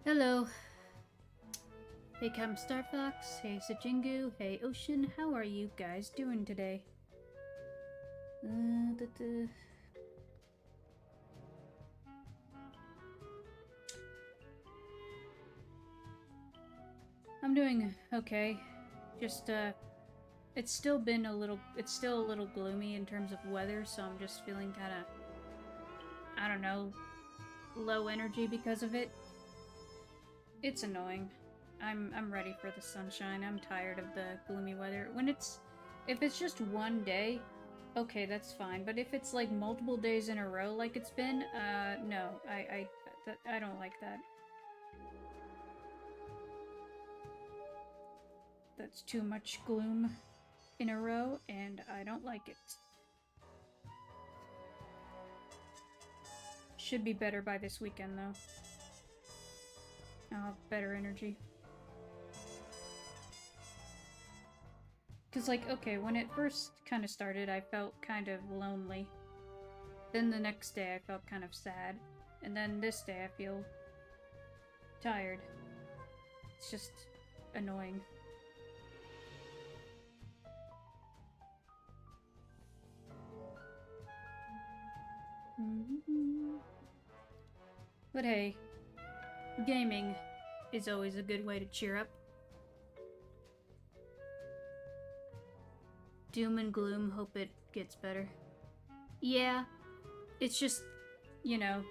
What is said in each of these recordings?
Hello. Hey Captain Starfox, hey Sajingu, hey Ocean, how are you guys doing today? I'm doing okay. Just, it's still a little gloomy in terms of weather, so I'm just feeling kinda, I don't know, low energy because of it. It's annoying. I'm ready for the sunshine. I'm tired of the gloomy weather. If it's just one day, okay, that's fine. But if it's like multiple days in a row like it's been, no, I don't like that. That's too much gloom in a row, and I don't like it. Should be better by this weekend, though. I'll have better energy. Because, like, okay, when it first kind of started, I felt kind of lonely. Then the next day, I felt kind of sad. And then this day, I feel tired. It's just annoying. But hey, gaming is always a good way to cheer up. Doom and gloom, hope it gets better. Yeah, it's just, you know,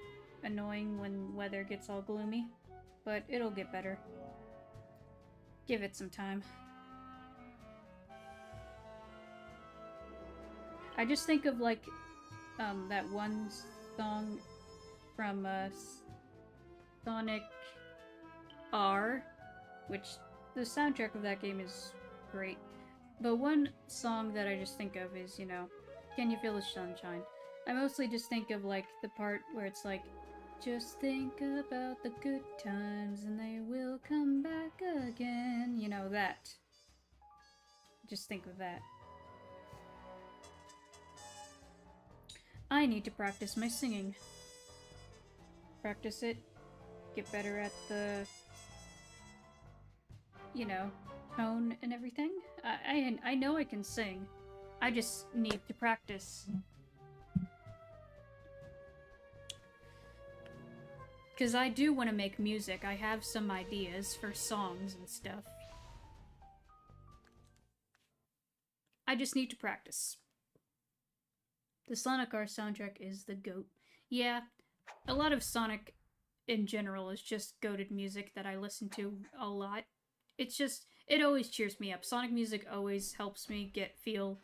annoying when weather gets all gloomy, but it'll get better. Give it some time. I just think of, like, that one song from, Sonic R, which the soundtrack of that game is great. But one song that I just think of is, you know, Can You Feel the Sunshine? I mostly just think of, like, the part where it's like, just think about the good times and they will come back again. You know, that. Just think of that. I need to practice my singing. Practice it. Get better at the, you know, tone and everything. I know I can sing. I just need to practice. Because I do want to make music. I have some ideas for songs and stuff. I just need to practice. The Sonic R soundtrack is the GOAT. Yeah, a lot of Sonic in general is just goated music that I listen to a lot. It's just, it always cheers me up. Sonic music always helps me feel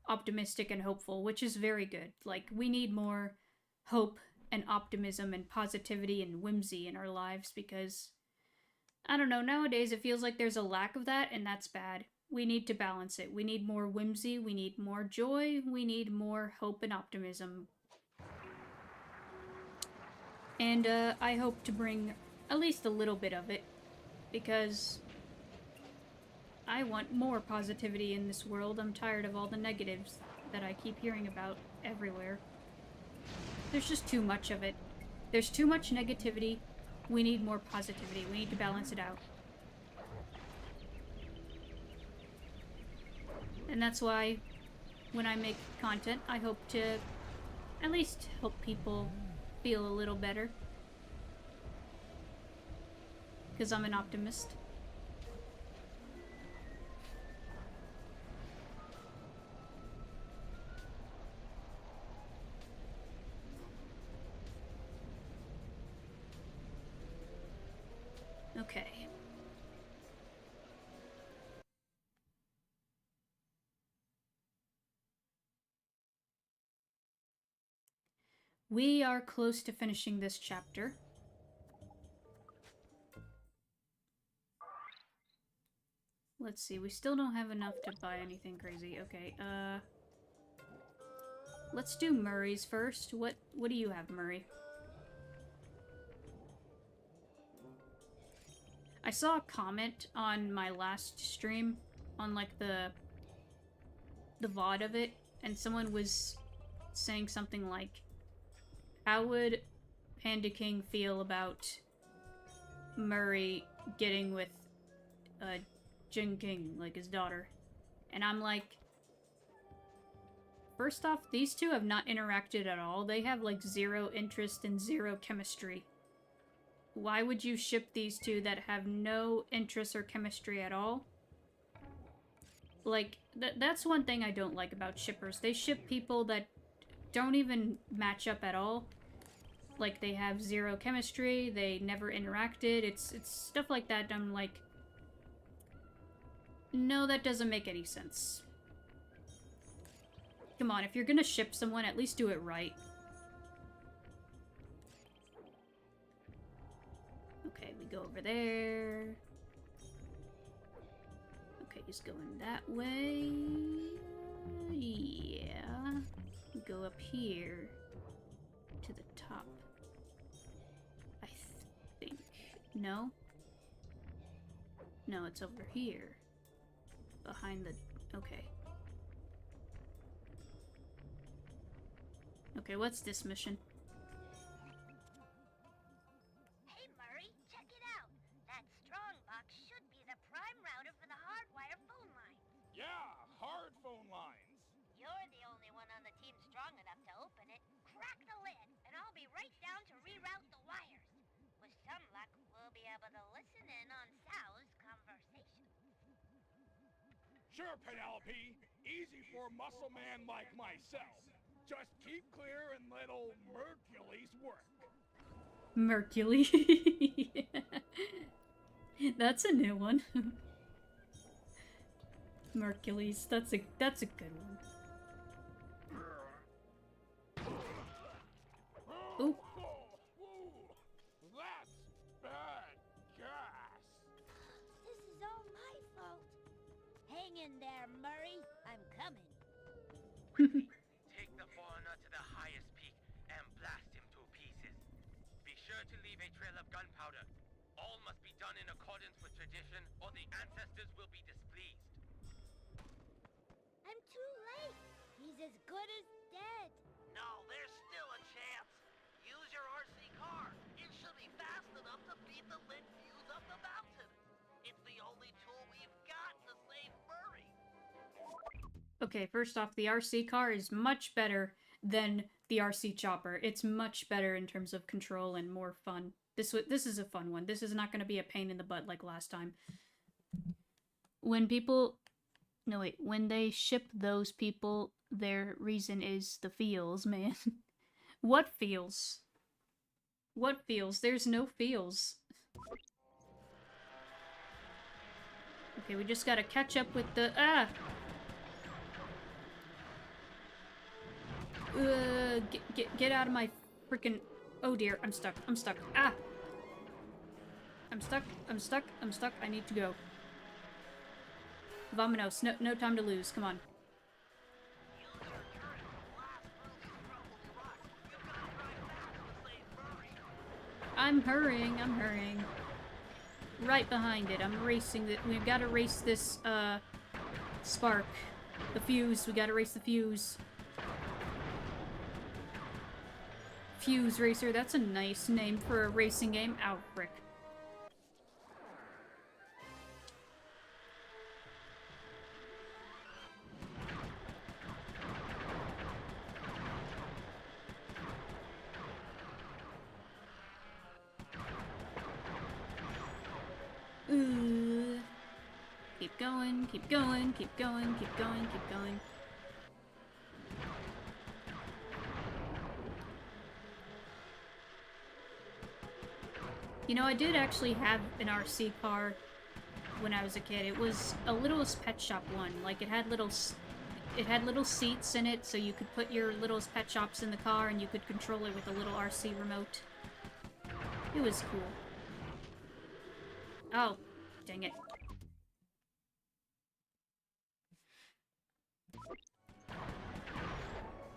optimistic and hopeful, which is very good. Like, we need more hope and optimism and positivity and whimsy in our lives because, I don't know, nowadays it feels like there's a lack of that, and that's bad. We need to balance it. We need more whimsy, we need more joy, we need more hope and optimism. And I hope to bring at least a little bit of it, because I want more positivity in this world. I'm tired of all the negatives that I keep hearing about everywhere. There's just too much of it. There's too much negativity. We need more positivity. We need to balance it out. And that's why when I make content, I hope to at least help people feel a little better. Because I'm an optimist. Okay. We are close to finishing this chapter. Let's see, we still don't have enough to buy anything crazy. Okay, let's do Murray's first. What do you have, Murray? I saw a comment on my last stream on like the VOD of it, and someone was saying something like, how would Panda King feel about Murray getting with Jin King, like his daughter? And I'm like, first off, these two have not interacted at all. They have like zero interest and zero chemistry. Why would you ship these two that have no interest or chemistry at all? Like, that's one thing I don't like about shippers. They ship people that don't even match up at all. Like, they have zero chemistry, they never interacted, it's stuff like that. I'm like, no, that doesn't make any sense. Come on, if you're gonna ship someone, at least do it right. Okay, we go over there. Okay, he's going that way. Yeah. We go up here to the top. I think. No? No, it's over here. Behind the... Okay. Okay, what's this mission? Hey, Murray, check it out. That strong box should be the prime router for the hardwire phone lines. Yeah, hard phone lines. You're the only one on the team strong enough to open it. Crack the lid, and I'll be right down to reroute the wires. With some luck, we'll be able to listen in on Sal's conversation. Sure, Penelope. Easy for a muscle man like myself. Just keep clear and let old Mercules work. Mercury. That's a new one. Mercules. That's a good one. Ooh. That's bad gas. This is all my fault. Hang in there, Murray. I'm coming. Take the foreigner to the highest peak and blast him to pieces. Be sure to leave a trail of gunpowder. All must be done in accordance with tradition, or the ancestors will be displeased. I'm too late. He's as good as dead. No, there's still a chance. Use your RC car. It should be fast enough to beat the lit fuse up the mountain. It's the only tool we've got to save Murray. Okay, first off, the RC car is much better than the RC chopper. It's much better in terms of control and more fun. This is a fun one. This is not going to be a pain in the butt like last time. When people... No, wait. When they ship those people, their reason is the feels, man. What feels? What feels? There's no feels. Okay, we just gotta catch up with the... Ah! Get out of my freaking... Oh dear, I'm stuck. I'm stuck. Ah! I'm stuck. I'm stuck. I'm stuck. I need to go. Vamonos. No time to lose. Come on. I'm hurrying. I'm hurrying. Right behind it. I'm racing it. We've got to race this, spark. The fuse. We got to race the fuse. Fuse Racer. That's a nice name for a racing game. Ow, frick. Keep going, keep going, keep going, keep going, keep going. You know, I did actually have an RC car when I was a kid. It was a Littlest Pet Shop one. Like, it had little seats in it, so you could put your Littlest Pet Shops in the car and you could control it with a little RC remote. It was cool. Oh, dang it.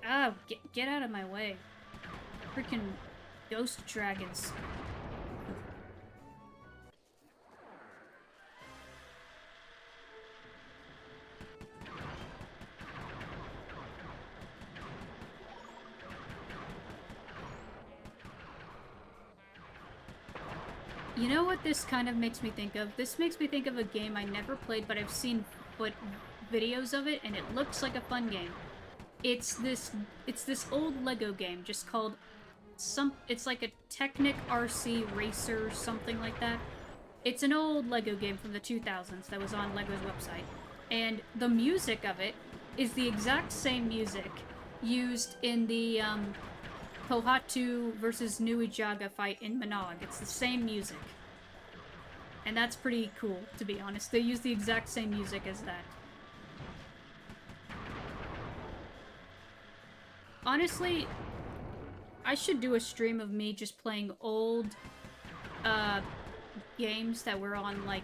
Oh, get out of my way. Freaking ghost dragons. You know what this kind of makes me think of? This makes me think of a game I never played, but I've seen videos of it, and it looks like a fun game. It's this old Lego game, just called it's like a Technic RC Racer, something like that. It's an old Lego game from the 2000s that was on Lego's website. And the music of it is the exact same music used in the Pohatu versus Nui Jaga fight in Manog. It's the same music. And that's pretty cool, to be honest. They use the exact same music as that. Honestly, I should do a stream of me just playing old games that were on, like,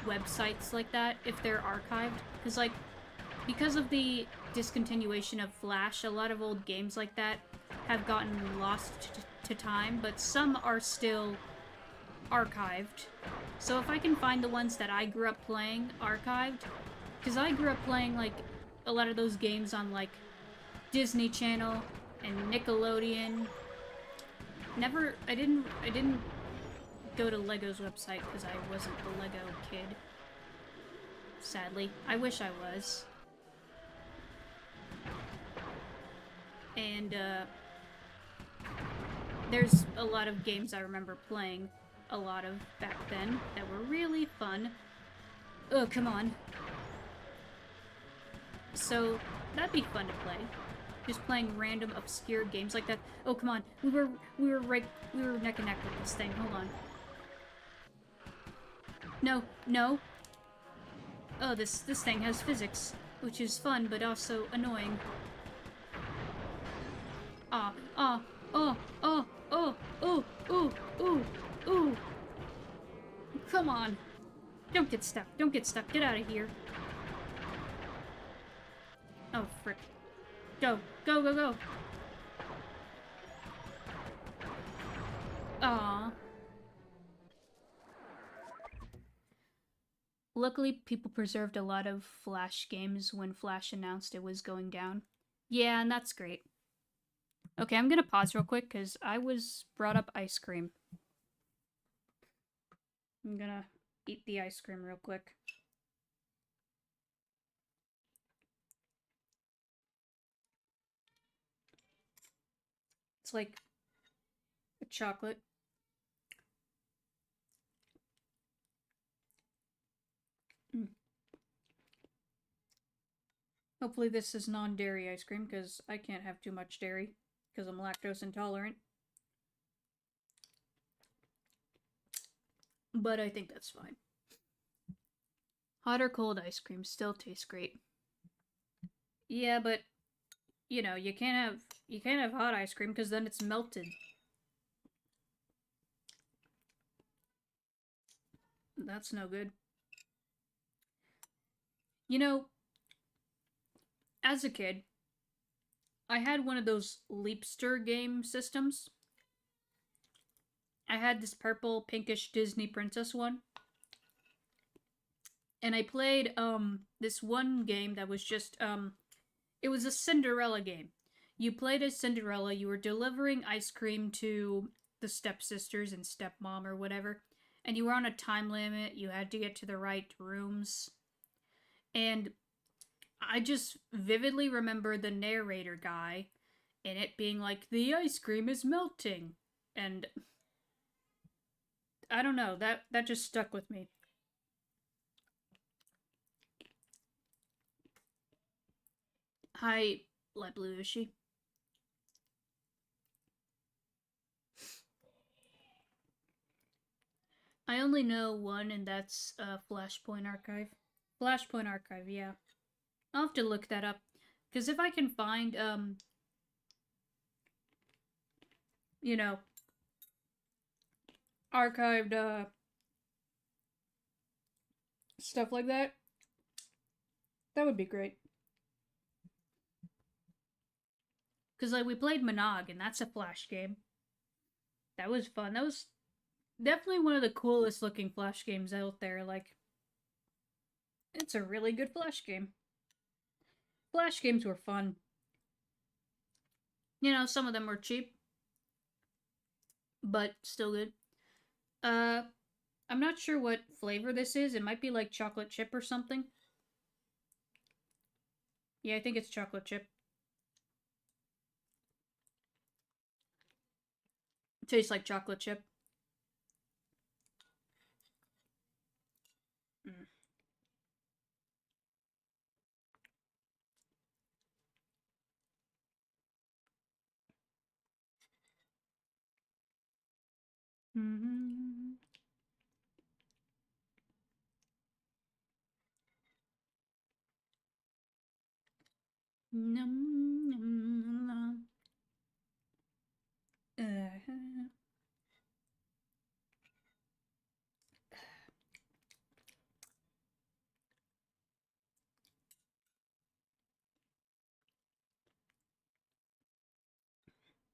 websites like that, if they're archived. Because, like, because of the discontinuation of Flash, a lot of old games like that have gotten lost to time, but some are still archived. So if I can find the ones that I grew up playing archived, because I grew up playing, like, a lot of those games on, like, Disney Channel and Nickelodeon. I didn't go to Lego's website because I wasn't the Lego kid. Sadly. I wish I was. And, there's a lot of games I remember playing a lot of back then that were really fun. Oh, come on. So, that'd be fun to play. Just playing random obscure games like that. Oh, come on. We were neck and neck with this thing. Hold on. No, no. Oh, this thing has physics, which is fun, but also annoying. Ooh. Come on. Don't get stuck. Don't get stuck. Get out of here. Oh, frick. Go. Go, go, go. Aww. Luckily, people preserved a lot of Flash games when Flash announced it was going down. Yeah, and that's great. Okay, I'm gonna pause real quick, because I was brought up ice cream. I'm gonna eat the ice cream real quick. It's like a chocolate. Hopefully this is non-dairy ice cream, because I can't have too much dairy, because I'm lactose intolerant. But I think that's fine. Hot or cold ice cream still tastes great. Yeah, but you know, you can't have hot ice cream because then it's melted. That's no good. You know, as a kid, I had one of those Leapster game systems. I had this purple, pinkish Disney princess one. And I played, this one game that was just, it was a Cinderella game. You played as Cinderella, you were delivering ice cream to the stepsisters and stepmom or whatever, and you were on a time limit, you had to get to the right rooms. And I just vividly remember the narrator guy and it being like, the ice cream is melting. And I don't know, that just stuck with me. Hi, Light Blue Ishi. I only know one, and that's Flashpoint Archive. Flashpoint Archive, yeah. I'll have to look that up. Because if I can find, you know, archived, stuff like that, that would be great. Because, like, we played Manog, and that's a Flash game. That was fun. That was definitely one of the coolest looking Flash games out there. Like, it's a really good Flash game. Flash games were fun. You know, some of them were cheap, but still good. I'm not sure what flavor this is. It might be like chocolate chip or something. Yeah, I think it's chocolate chip. Tastes like chocolate chip. Mm. Mm-hmm. Nom, nom, nom.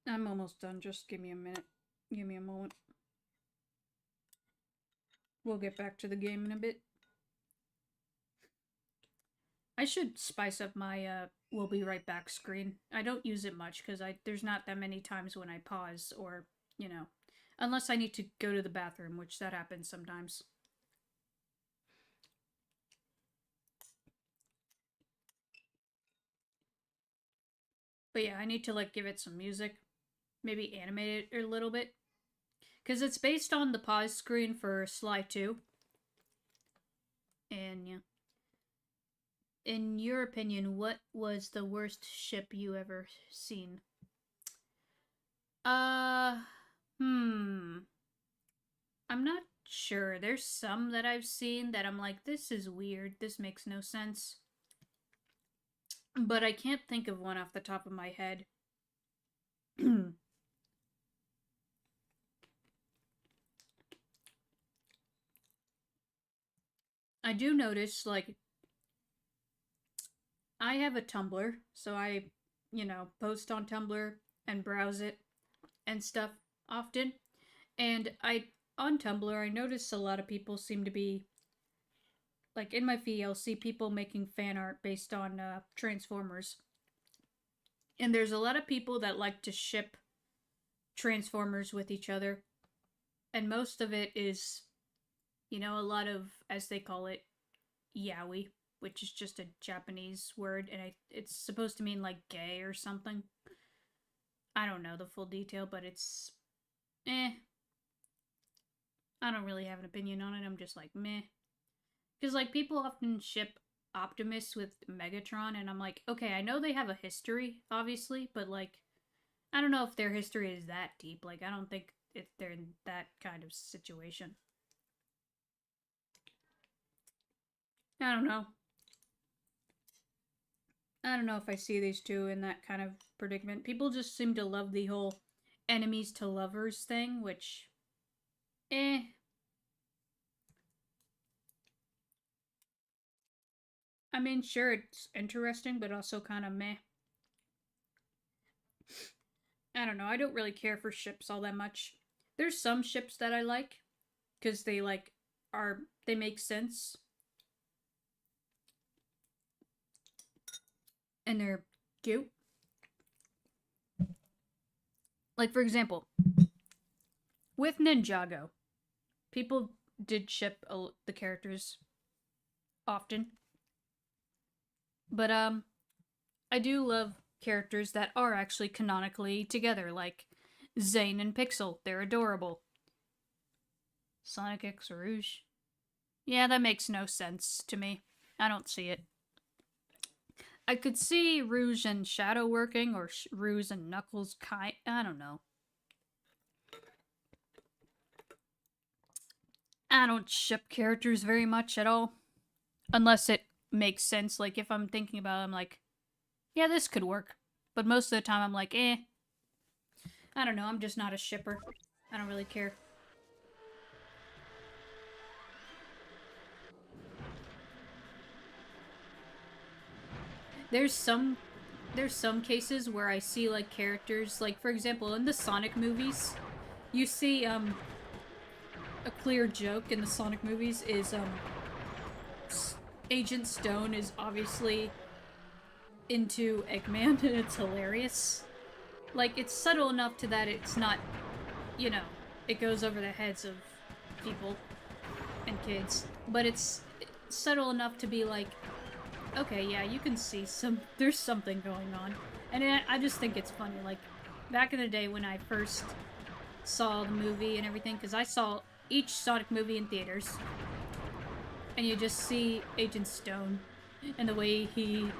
I'm almost done. Just give me a minute. Give me a moment. We'll get back to the game in a bit. I should spice up my we'll be right back screen. I don't use it much because there's not that many times when I pause or, you know, unless I need to go to the bathroom, which that happens sometimes. But yeah, I need to like give it some music, maybe animate it a little bit. Because it's based on the pause screen for Sly 2. And yeah. In your opinion, what was the worst ship you ever seen? I'm not sure. There's some that I've seen that I'm like, this is weird. This makes no sense. But I can't think of one off the top of my head. I do notice, like, I have a Tumblr, so I, you know, post on Tumblr and browse it and stuff often. And on Tumblr, I notice a lot of people seem to be, like, in my feed, I'll see people making fan art based on Transformers. And there's a lot of people that like to ship Transformers with each other. And most of it is, you know, a lot of, as they call it, yaoi, which is just a Japanese word, and it's supposed to mean, like, gay or something. I don't know the full detail, but it's, I don't really have an opinion on it. I'm just like, meh. Because, like, people often ship Optimus with Megatron, and I'm like, okay, I know they have a history, obviously, but, like, I don't know if their history is that deep. Like, I don't think they're in that kind of situation. I don't know. I don't know if I see these two in that kind of predicament. People just seem to love the whole enemies to lovers thing, which, I mean, sure, it's interesting, but also kind of meh. I don't know. I don't really care for ships all that much. There's some ships that I like because they they make sense and they're cute. Like, for example, with Ninjago, people did ship the characters often. But I do love characters that are actually canonically together, like Zane and Pixel. They're adorable. Sonic X Rouge. Yeah, that makes no sense to me. I don't see it. I could see Rouge and Shadow working, or Rouge and Knuckles I don't know. I don't ship characters very much at all. Unless it makes sense. Like, if I'm thinking about it, I'm like, yeah, this could work. But most of the time, I'm like, I don't know. I'm just not a shipper. I don't really care. There's some cases where I see, like, characters, like, for example, in the Sonic movies, you see, a clear joke in the Sonic movies is, Agent Stone is obviously into Eggman, and it's hilarious. Like, it's subtle enough to that it's not, you know, it goes over the heads of people. and kids, but it's subtle enough to be like, okay, yeah, you can see there's something going on. And I just think it's funny, like, back in the day when I first saw the movie and everything, because I saw each Sonic movie in theaters, and you just see Agent Stone and the way he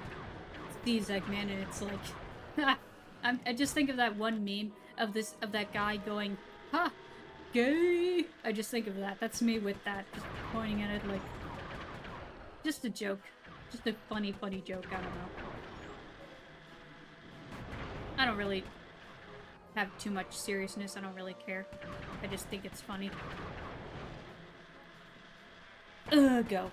sees Eggman, and it's like, I just think of that one meme of that guy going, ha, gay. I just think of that. That's me with that, just pointing at it like, just a joke, just a funny joke. I don't know. I don't really have too much seriousness. I don't really care. I just think it's funny. Go.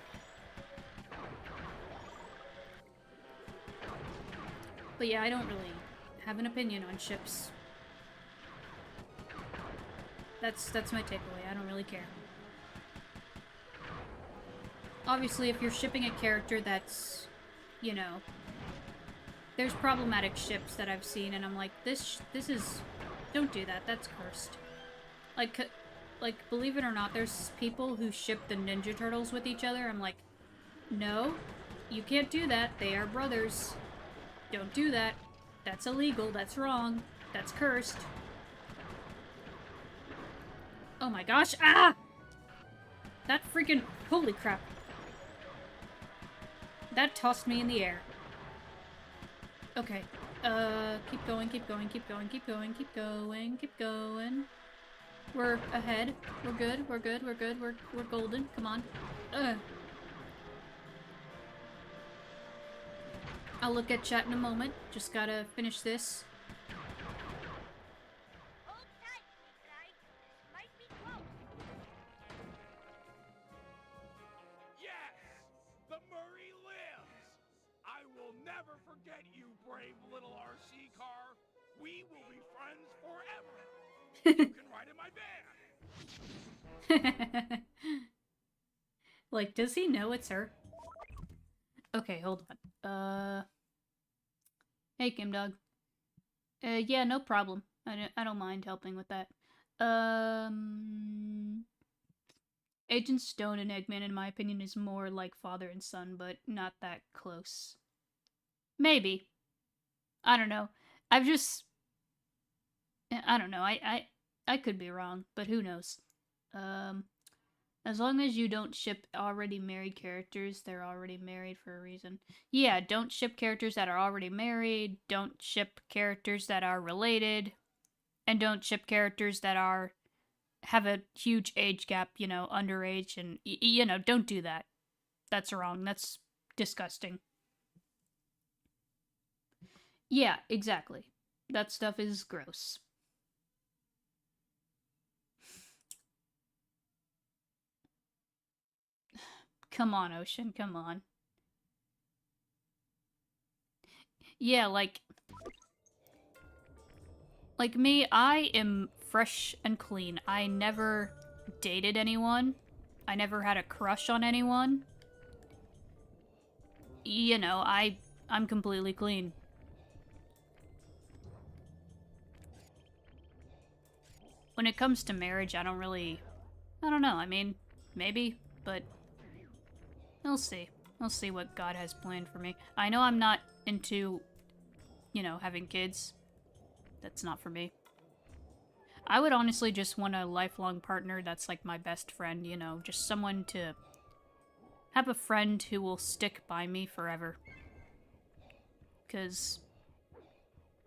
But yeah, I don't really have an opinion on ships. That's my takeaway. I don't really care. Obviously, if you're shipping a character that's, you know, there's problematic ships that I've seen, and I'm like, this is, don't do that. That's cursed. Like, believe it or not, there's people who ship the Ninja Turtles with each other. I'm like, no, you can't do that. They are brothers. Don't do that. That's illegal. That's wrong. That's cursed. Oh my gosh. Ah! That freaking... Holy crap. That tossed me in the air. Okay. Keep going, keep going, keep going, keep going, keep going, keep going. We're ahead. We're good, we're good, we're good, we're golden. Come on. I'll look at chat in a moment. Just gotta finish this. Hold tight, guys. This might be close. Yes! The Murray lives! I will never forget you, brave little RC car. We will be friends forever. You can ride in my van. Like, does he know it's her? Okay, hold on. Hey, Kim Dog. Yeah, no problem. I don't mind helping with that. Agent Stone and Eggman, in my opinion, is more like father and son, but not that close. Maybe. I don't know. I don't know. I could be wrong, but who knows. As long as you don't ship already married characters, they're already married for a reason. Yeah, don't ship characters that are already married, don't ship characters that are related, and don't ship characters that have a huge age gap, you know, underage, and, you know, don't do that. That's wrong. That's disgusting. Yeah, exactly. That stuff is gross. Come on, Ocean, come on. Yeah, like me, I am fresh and clean. I never dated anyone. I never had a crush on anyone. You know, I'm completely clean. When it comes to marriage, I don't know. I mean, maybe, but we'll see. We'll see what God has planned for me. I know I'm not into, you know, having kids. That's not for me. I would honestly just want a lifelong partner that's like my best friend, you know, just someone to have a friend who will stick by me forever. Because,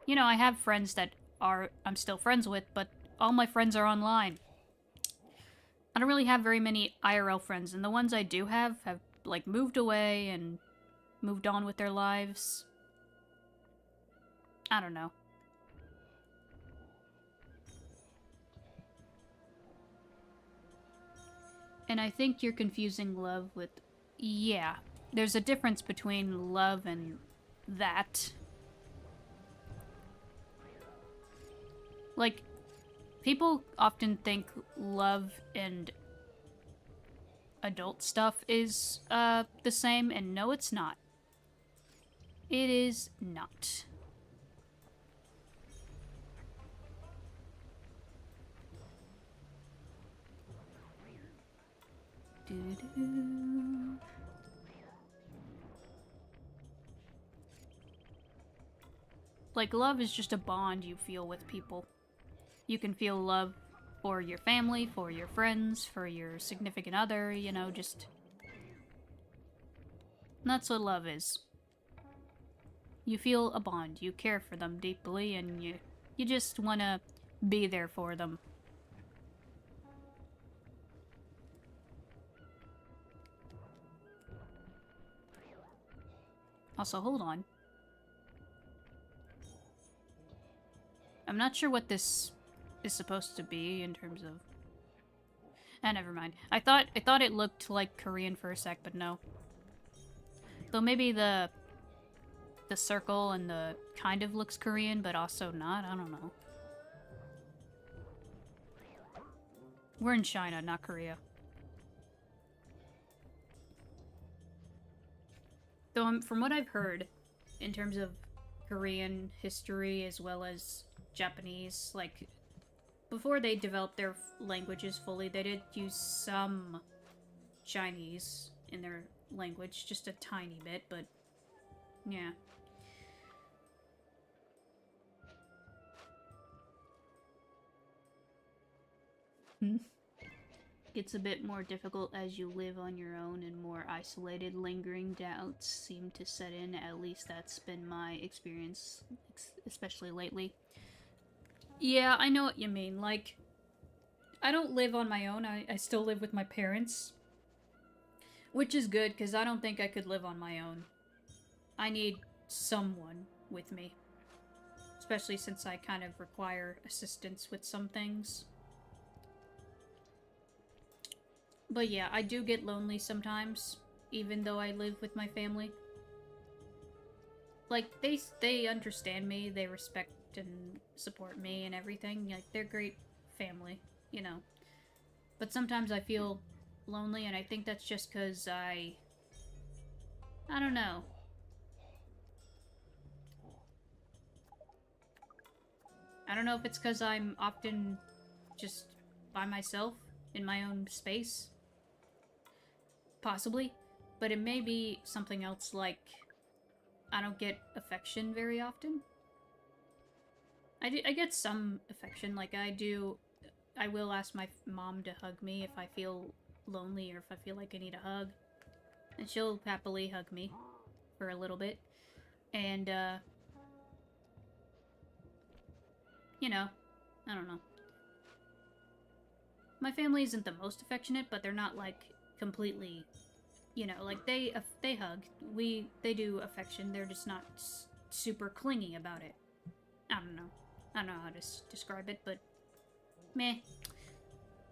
you know, I have friends that I'm still friends with, but all my friends are online. I don't really have very many IRL friends, and the ones I do have, like, moved away and moved on with their lives. I don't know. And I think you're confusing love with... Yeah, there's a difference between love and that. Like, people often think love and adult stuff is, the same, and no, it's not. It is not. Do-do-do. Like, love is just a bond you feel with people. You can feel love for your family, for your friends, for your significant other, you know, just... That's what love is. You feel a bond, you care for them deeply, and you just want to be there for them. Also, hold on. I'm not sure what this is supposed to be in terms of... Ah, never mind. I thought it looked like Korean for a sec, but no. Though maybe the circle and the kind of looks Korean, but also not. I don't know. We're in China, not Korea. Though from what I've heard, in terms of Korean history as well as Japanese, like, before they developed their languages fully, they did use some Chinese in their language, just a tiny bit, but yeah. Gets a bit more difficult as you live on your own and more isolated. Lingering doubts seem to set in. At least that's been my experience, especially lately. Yeah, I know what you mean. Like, I don't live on my own. I still live with my parents. Which is good, because I don't think I could live on my own. I need someone with me. Especially since I kind of require assistance with some things. But yeah, I do get lonely sometimes, even though I live with my family. Like, they understand me, they respect and support me and everything. Like, they're great family, you know. But sometimes I feel lonely, and I think that's just because I don't know. I don't know if it's because I'm often just by myself in my own space. Possibly. But it may be something else, like I don't get affection very often. I get some affection, like I will ask my mom to hug me if I feel lonely or if I feel like I need a hug. And she'll happily hug me for a little bit. And, you know, I don't know. My family isn't the most affectionate, but they're not, like, completely, you know, like, they hug. They do affection, they're just not super clingy about it. I don't know. I don't know how to describe it, but meh.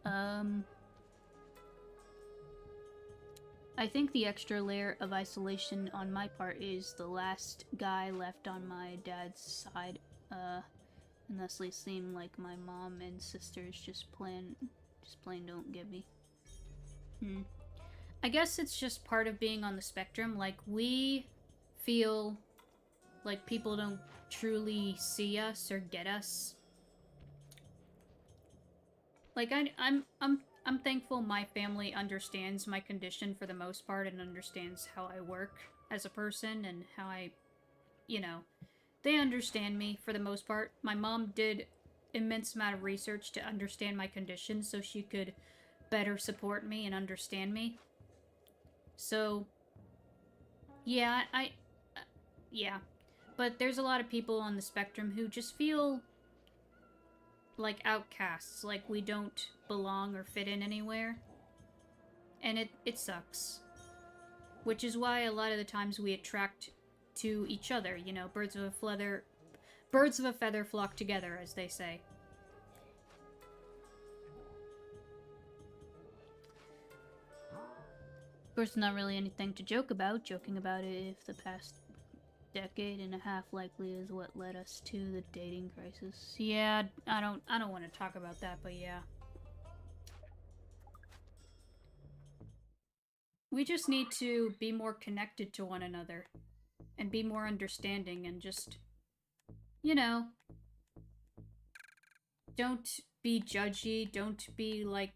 I think the extra layer of isolation on my part is the last guy left on my dad's side, and thusly seem like my mom and sisters just plain don't get me. I guess it's just part of being on the spectrum. Like, we feel like people don't truly see us or get us. Like, I'm thankful my family understands my condition for the most part and understands how I work as a person and how I, you know, they understand me for the most part. My mom did immense amount of research to understand my condition so she could better support me and understand me. So, yeah, yeah. But there's a lot of people on the spectrum who just feel like outcasts, like we don't belong or fit in anywhere. And it sucks. Which is why a lot of the times we attract to each other, you know, birds of a feather flock together, as they say. Of course, not really anything to joke about. Joking about it if the past decade and a half likely is what led us to the dating crisis. Yeah, I don't want to talk about that, but yeah. We just need to be more connected to one another and be more understanding and just, you know, don't be judgy, don't be like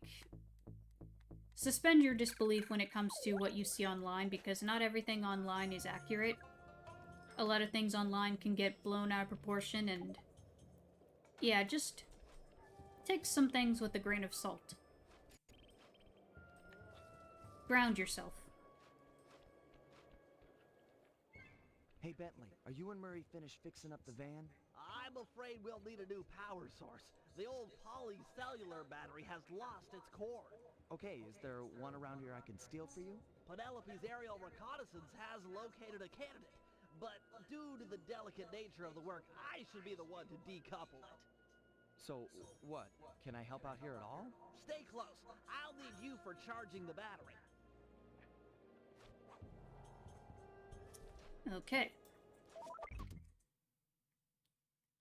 suspend your disbelief when it comes to what you see online, because not everything online is accurate. A lot of things online can get blown out of proportion, and yeah, just take some things with a grain of salt. Ground yourself. Hey Bentley, are you and Murray finished fixing up the van? I'm afraid we'll need a new power source. The old polycellular battery has lost its cord. Okay, is there one around here I can steal for you? Penelope's aerial reconnaissance has located a candidate, but due to the delicate nature of the work, I should be the one to decouple it. So, what? Can I help out here at all? Stay close. I'll need you for charging the battery. Okay.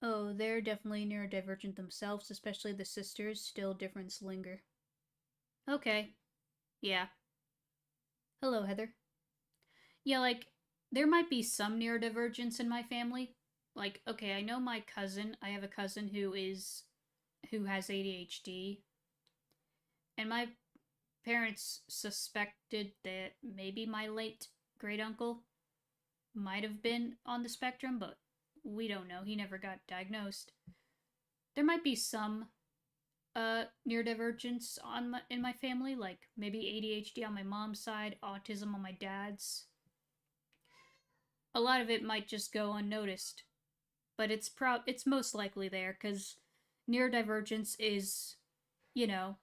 Oh, they're definitely neurodivergent themselves, especially the sisters. Still, difference linger. Okay. Yeah. Hello, Heather. Yeah, like, there might be some neurodivergence in my family. Like, okay, I know my cousin. I have a cousin who has ADHD. And my parents suspected that maybe my late great uncle might have been on the spectrum, but we don't know. He never got diagnosed. There might be some neurodivergence in my family, like maybe ADHD on my mom's side, autism on my dad's. A lot of it might just go unnoticed, but it's most likely there, because neurodivergence is, you know,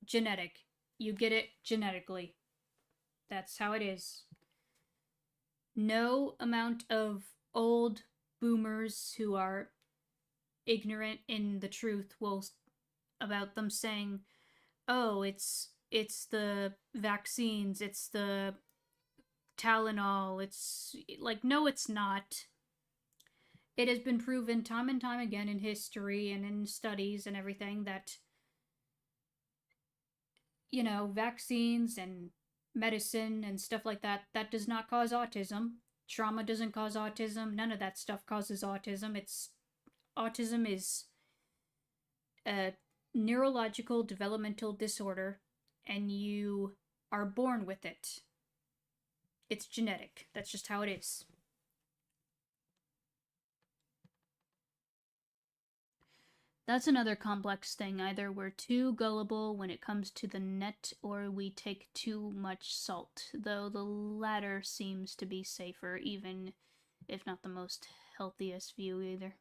genetic. You get it genetically. That's how it is. No amount of old boomers who are ignorant in the truth will, about them saying, oh, it's the vaccines, it's the Tylenol, it's like, no, it's not. It has been proven time and time again in history and in studies and everything that, you know, vaccines and medicine and stuff like that, that does not cause autism. Trauma doesn't cause autism. None of that stuff causes autism. Autism is a neurological developmental disorder, and you are born with it. It's genetic. That's just how it is. That's another complex thing. Either we're too gullible when it comes to the net, or we take too much salt, though the latter seems to be safer, even if not the most healthiest view either.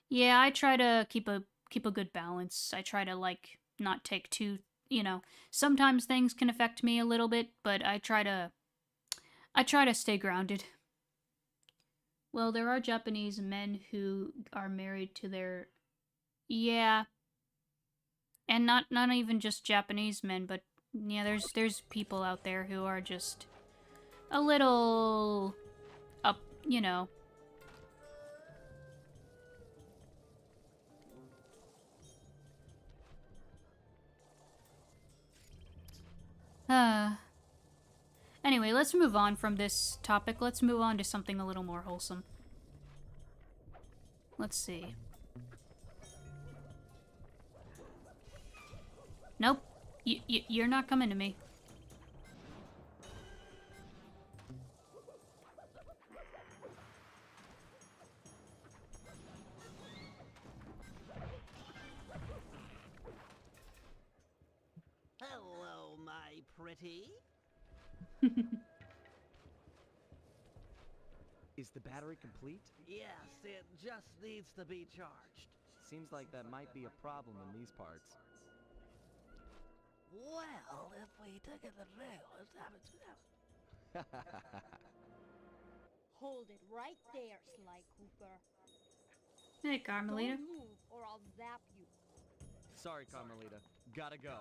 Yeah, I try to keep a good balance. I try to, like, not take too, you know, sometimes things can affect me a little bit, but I try to stay grounded. Well, there are Japanese men who are married to their... Yeah. And not even just Japanese men, but yeah, there's people out there who are just a little up, you know. Anyway, let's move on from this topic. Let's move on to something a little more wholesome. Let's see. Nope. You're not coming to me. Hello, my pretty. Is the battery complete? Yes, it just needs to be charged. Seems like that might be a problem in these parts. Well, if we took it the rail, Hold it right there, Sly Cooper. Hey, Carmelita. Don't move or I'll zap you. Sorry, Carmelita. Gotta go.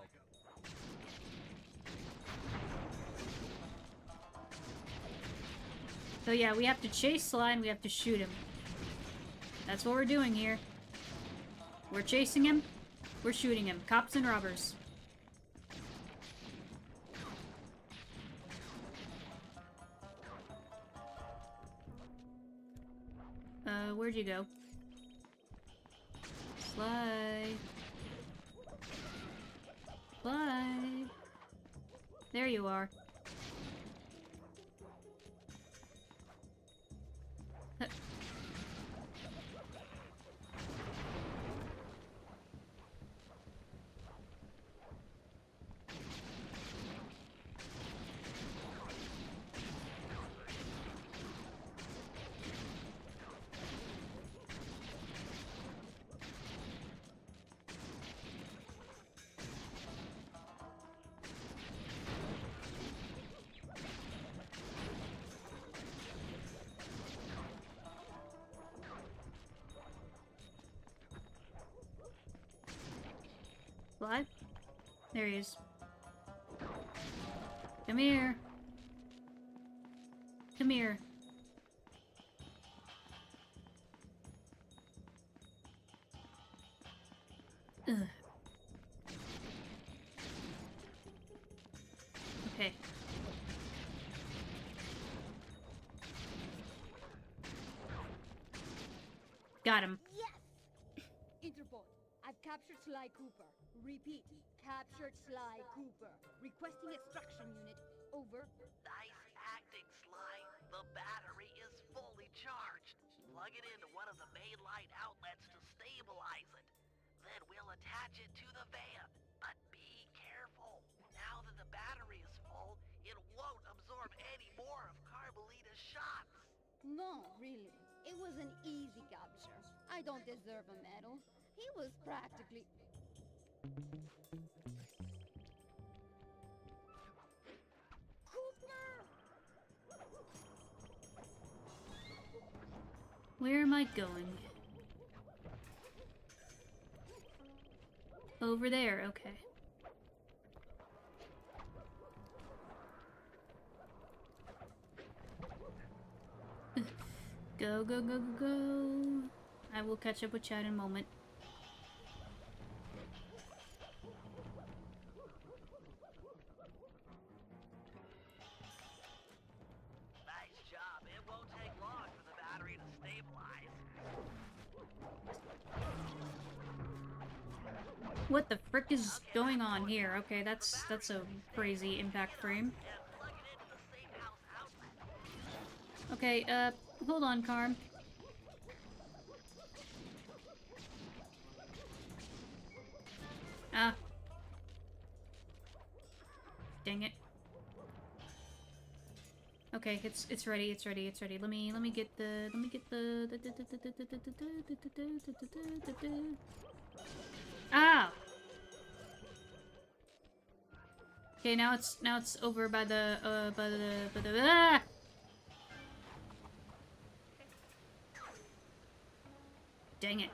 So yeah, we have to chase Sly and we have to shoot him. That's what we're doing here. We're chasing him, we're shooting him. Cops and robbers. Where'd you go? Sly. Sly. There you are. What? There he is. Come here. Come here. Ugh. Okay. Got him. Yes! Interpol, I've captured Sly Cooper. Repeat, captured Sly Cooper. Requesting extraction unit. Over. Nice acting, Sly. The battery is fully charged. Plug it into one of the main light outlets to stabilize it. Then we'll attach it to the van. But be careful. Now that the battery is full, it won't absorb any more of Carmelita's shots. No, really. It was an easy capture. I don't deserve a medal. He was practically... Cooper! Where am I going? Over there, okay. Go, go, go, go, go. I will catch up with Chad in a moment. Nice job. It won't take long for the battery to stabilize. What the frick is going on here? Okay, that's a crazy impact frame. And plug it into the safe house outlet. Okay, hold on, Carm. Ah. Dang it. Okay, it's ready, it's ready, it's ready. Let me get the Ah! Okay, now it's over by the ah! Dang it.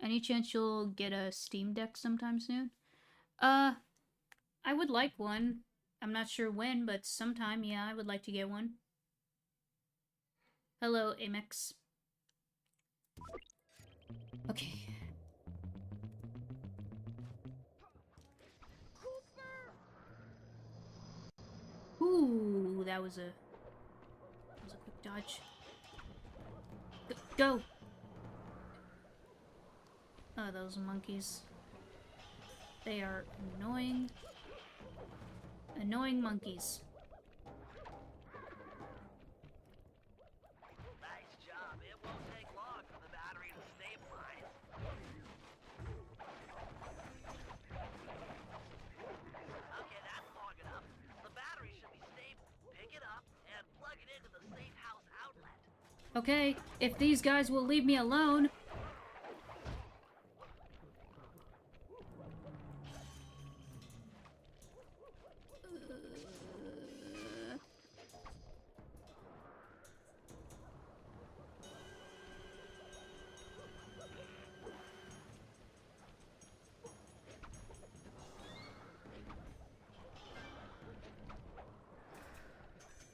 Any chance you'll get a Steam Deck sometime soon? I would like one. I'm not sure when, but sometime, yeah, I would like to get one. Hello, Amex. Okay. Ooh, that was a quick dodge. Go! Oh, those monkeys. They are annoying. Annoying monkeys. Nice job. It won't take long for the battery to stabilize. Okay, that's long enough. The battery should be stable. Pick it up and plug it into the safe house outlet. Okay, if these guys will leave me alone.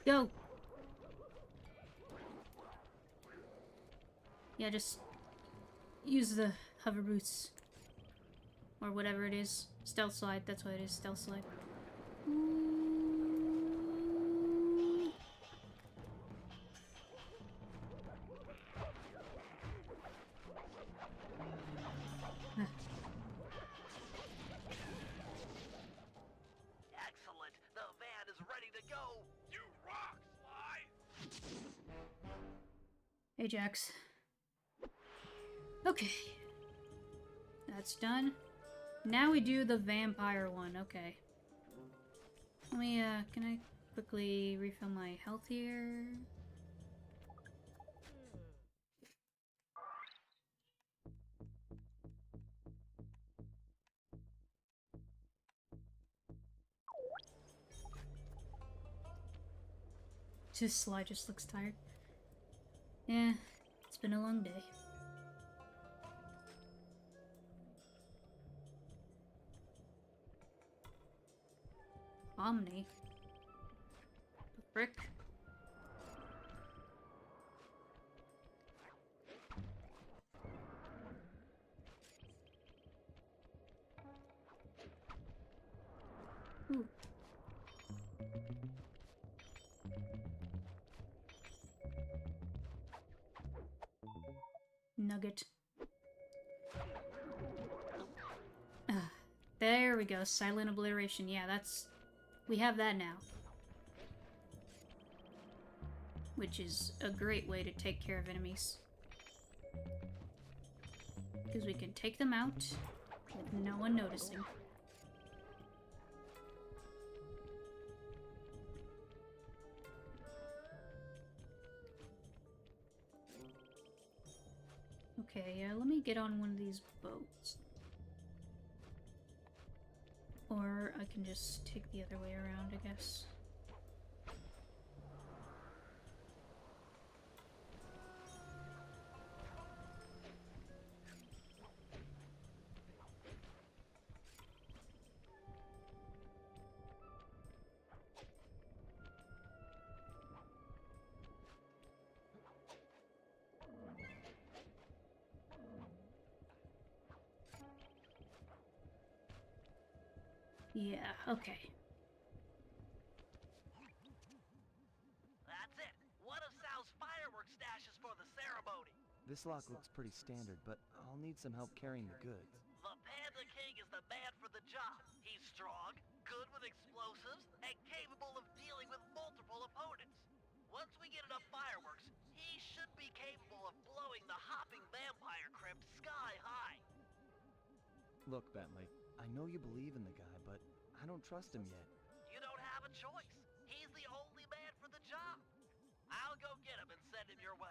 Go! Yeah, just use the hover boots. Or whatever it is. Stealth slide, that's what it is, stealth slide. Ajax. Okay. That's done. Now we do the vampire one. Okay. Let me, can I quickly refill my health here? Sly just looks tired. Yeah, it's been a long day. Omni? The frick? Ooh. Nugget. There we go. Silent obliteration. Yeah, that's... We have that now. Which is a great way to take care of enemies. Because we can take them out with no one noticing. Okay, let me get on one of these boats. Or I can just take the other way around, I guess. Yeah, okay. That's it. One of Sal's fireworks stashes for the ceremony. This lock looks pretty standard, but I'll need some help carrying the goods. The Panda King is the man for the job. He's strong, good with explosives, and capable of dealing with multiple opponents. Once we get enough fireworks, he should be capable of blowing the hopping vampire crypt sky high. Look, Bentley, I know you believe in the guy, but I don't trust him yet. You don't have a choice. He's the only man for the job. I'll go get him and send him your way.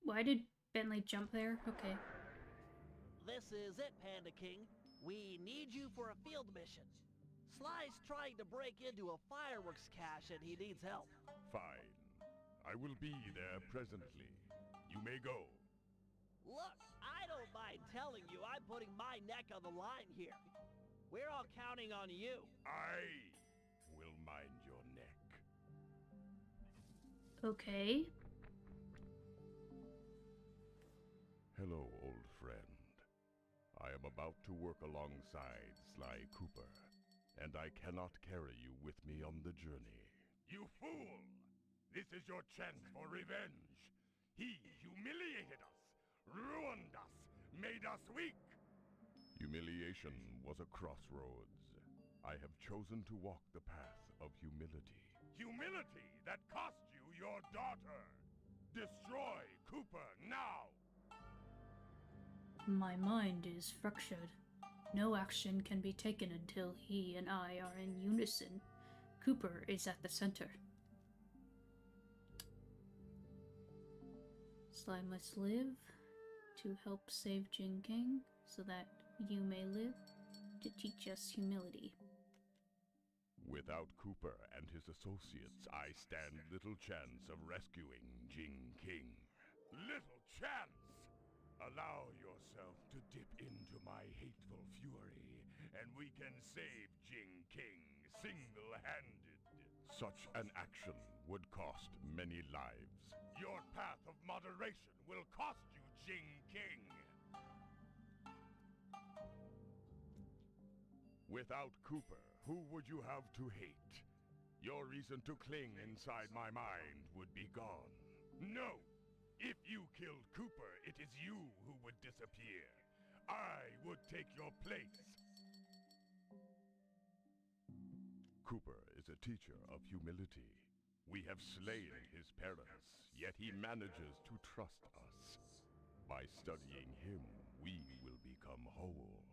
Why did Bentley jump there? Okay. This is it, Panda King. We need you for a field mission. Sly's trying to break into a fireworks cache and he needs help. Fine. I will be there presently. You may go. Look, I don't mind telling you I'm putting my neck on the line here. We're all counting on you. I will mind your neck. Okay. Hello, old friend. I am about to work alongside Sly Cooper, and I cannot carry you with me on the journey. You fool! This is your chance for revenge. He humiliated us, ruined us, made us weak. Humiliation was a crossroads. I have chosen to walk the path of humility. Humility that cost you your daughter! Destroy Cooper now! My mind is fractured. No action can be taken until he and I are in unison. Cooper is at the center. Sly must live to help save Jing King, so that you may live to teach us humility. Without Cooper and his associates, I stand little chance of rescuing Jing King. Little chance! Allow yourself to dip into my hateful fury, and we can save Jing King single-handed. Such an action would cost many lives. Your path of moderation will cost you Jing King. Without Cooper, who would you have to hate? Your reason to cling inside my mind would be gone. No! If you killed Cooper, it is is you who would disappear. I would take your place. Cooper is a teacher of humility. We have slain his parents, yet he manages to trust us. By studying him, we will become whole.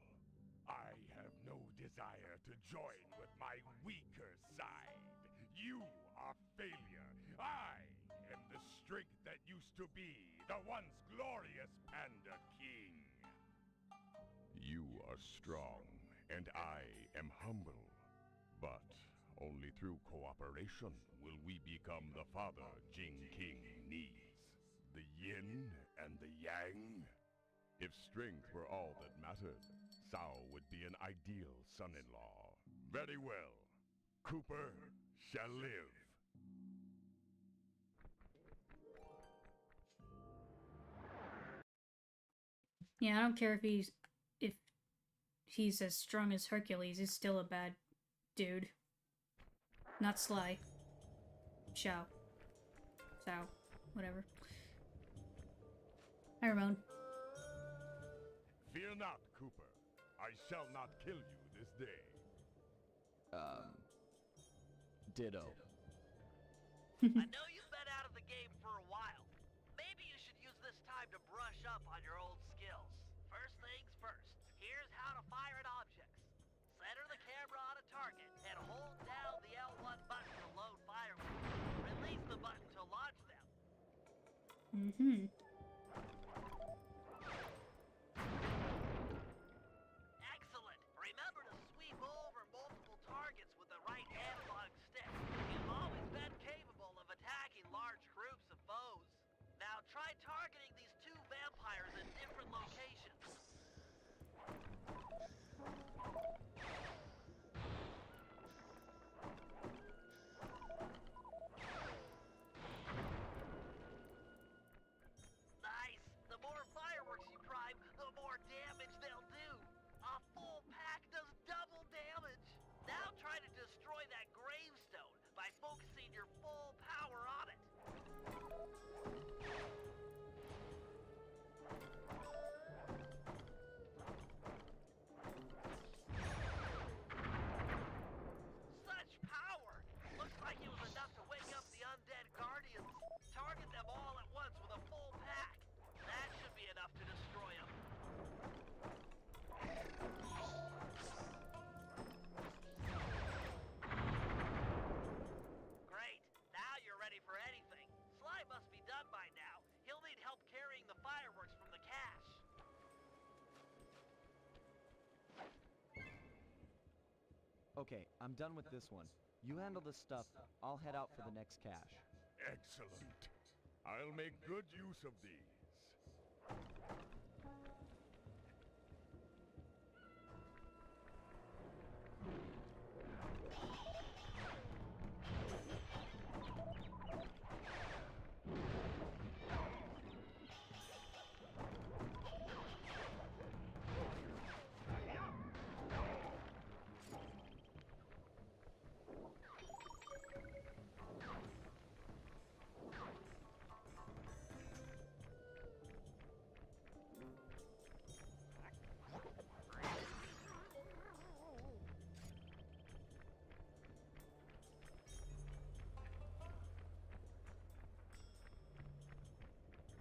I have no desire to join with my weaker side. You are failure. I am the strength that used to be the once glorious Panda King. You are strong, and I am humble. But only through cooperation will we become the father Jing King needs. The yin and the yang. If strength were all that mattered, Sao would be an ideal son-in-law. Very well. Cooper shall live. Yeah, I don't care if he's as strong as Hercules, he's still a bad dude. Not Sly. Sao. Whatever. Hi, Ramon. Fear not, Cooper. I shall not kill you this day. Ditto. I know you've been out of the game for a while. Maybe you should use this time to brush up on your old skills. First things first, here's how to fire at objects. Center the camera on a target and hold down the L1 button to load fireworks. Release the button to launch them. Mm-hmm. Excellent! Remember to sweep over multiple targets with the right analog stick. You've always been capable of attacking large groups of foes. Now try targeting these two vampires in different locations. Nice! The more fireworks you prime, the more damage they'll do. A full pack does double damage. Now try to destroy that gravestone by focusing your full power on it. Such power! Looks like it was enough to wake up the undead guardians. Target them all at once with a full pack. That should be enough to destroy them. Great. Now you're ready for anything. Sly must be done by now. He'll need help carrying the fireworks from the cache. Okay, I'm done with this one. You handle the stuff. I'll head out for the next cache. Excellent. I'll make good use of these.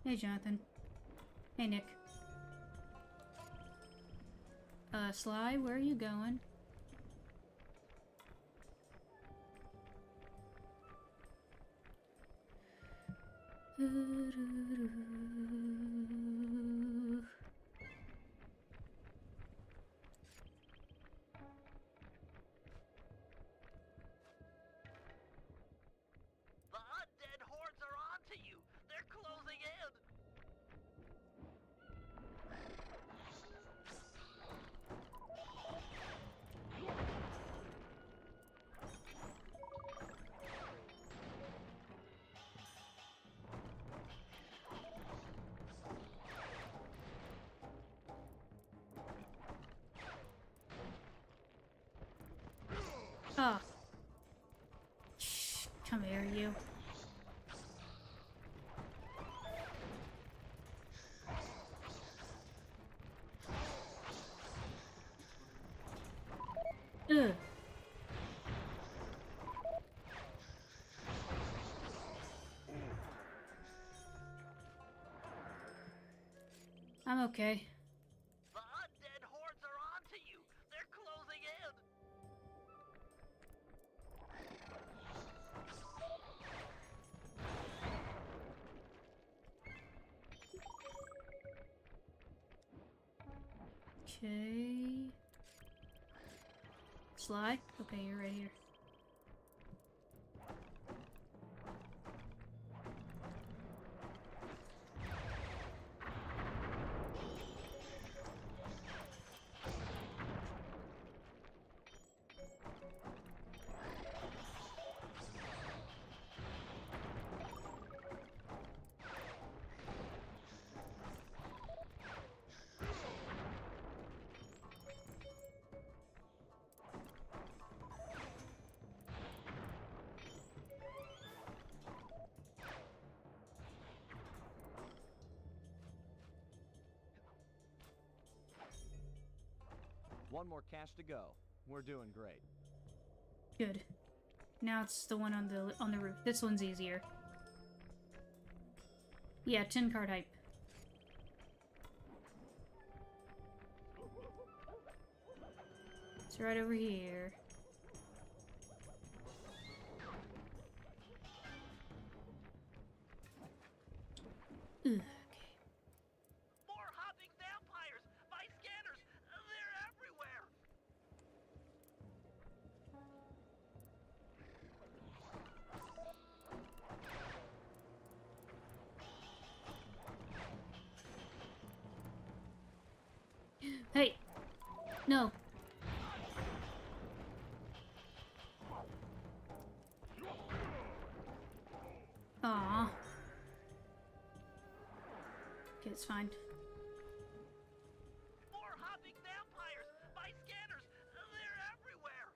Hey, Jonathan. Hey, Nick. Sly, where are you going? The undead hordes are onto you. They're closing in. I'm okay. The undead hordes are onto you. They're closing in. Okay. Sly? Okay, you're right here. One more cache to go. We're doing great. Good. Now it's the one on the roof. This one's easier. Yeah, 10 card hype. It's right over here. Ugh, okay. More hopping vampires! My scanners! They're everywhere! Hey! No! Aww. Okay, it's fine. More hopping vampires! My scanners! They're everywhere!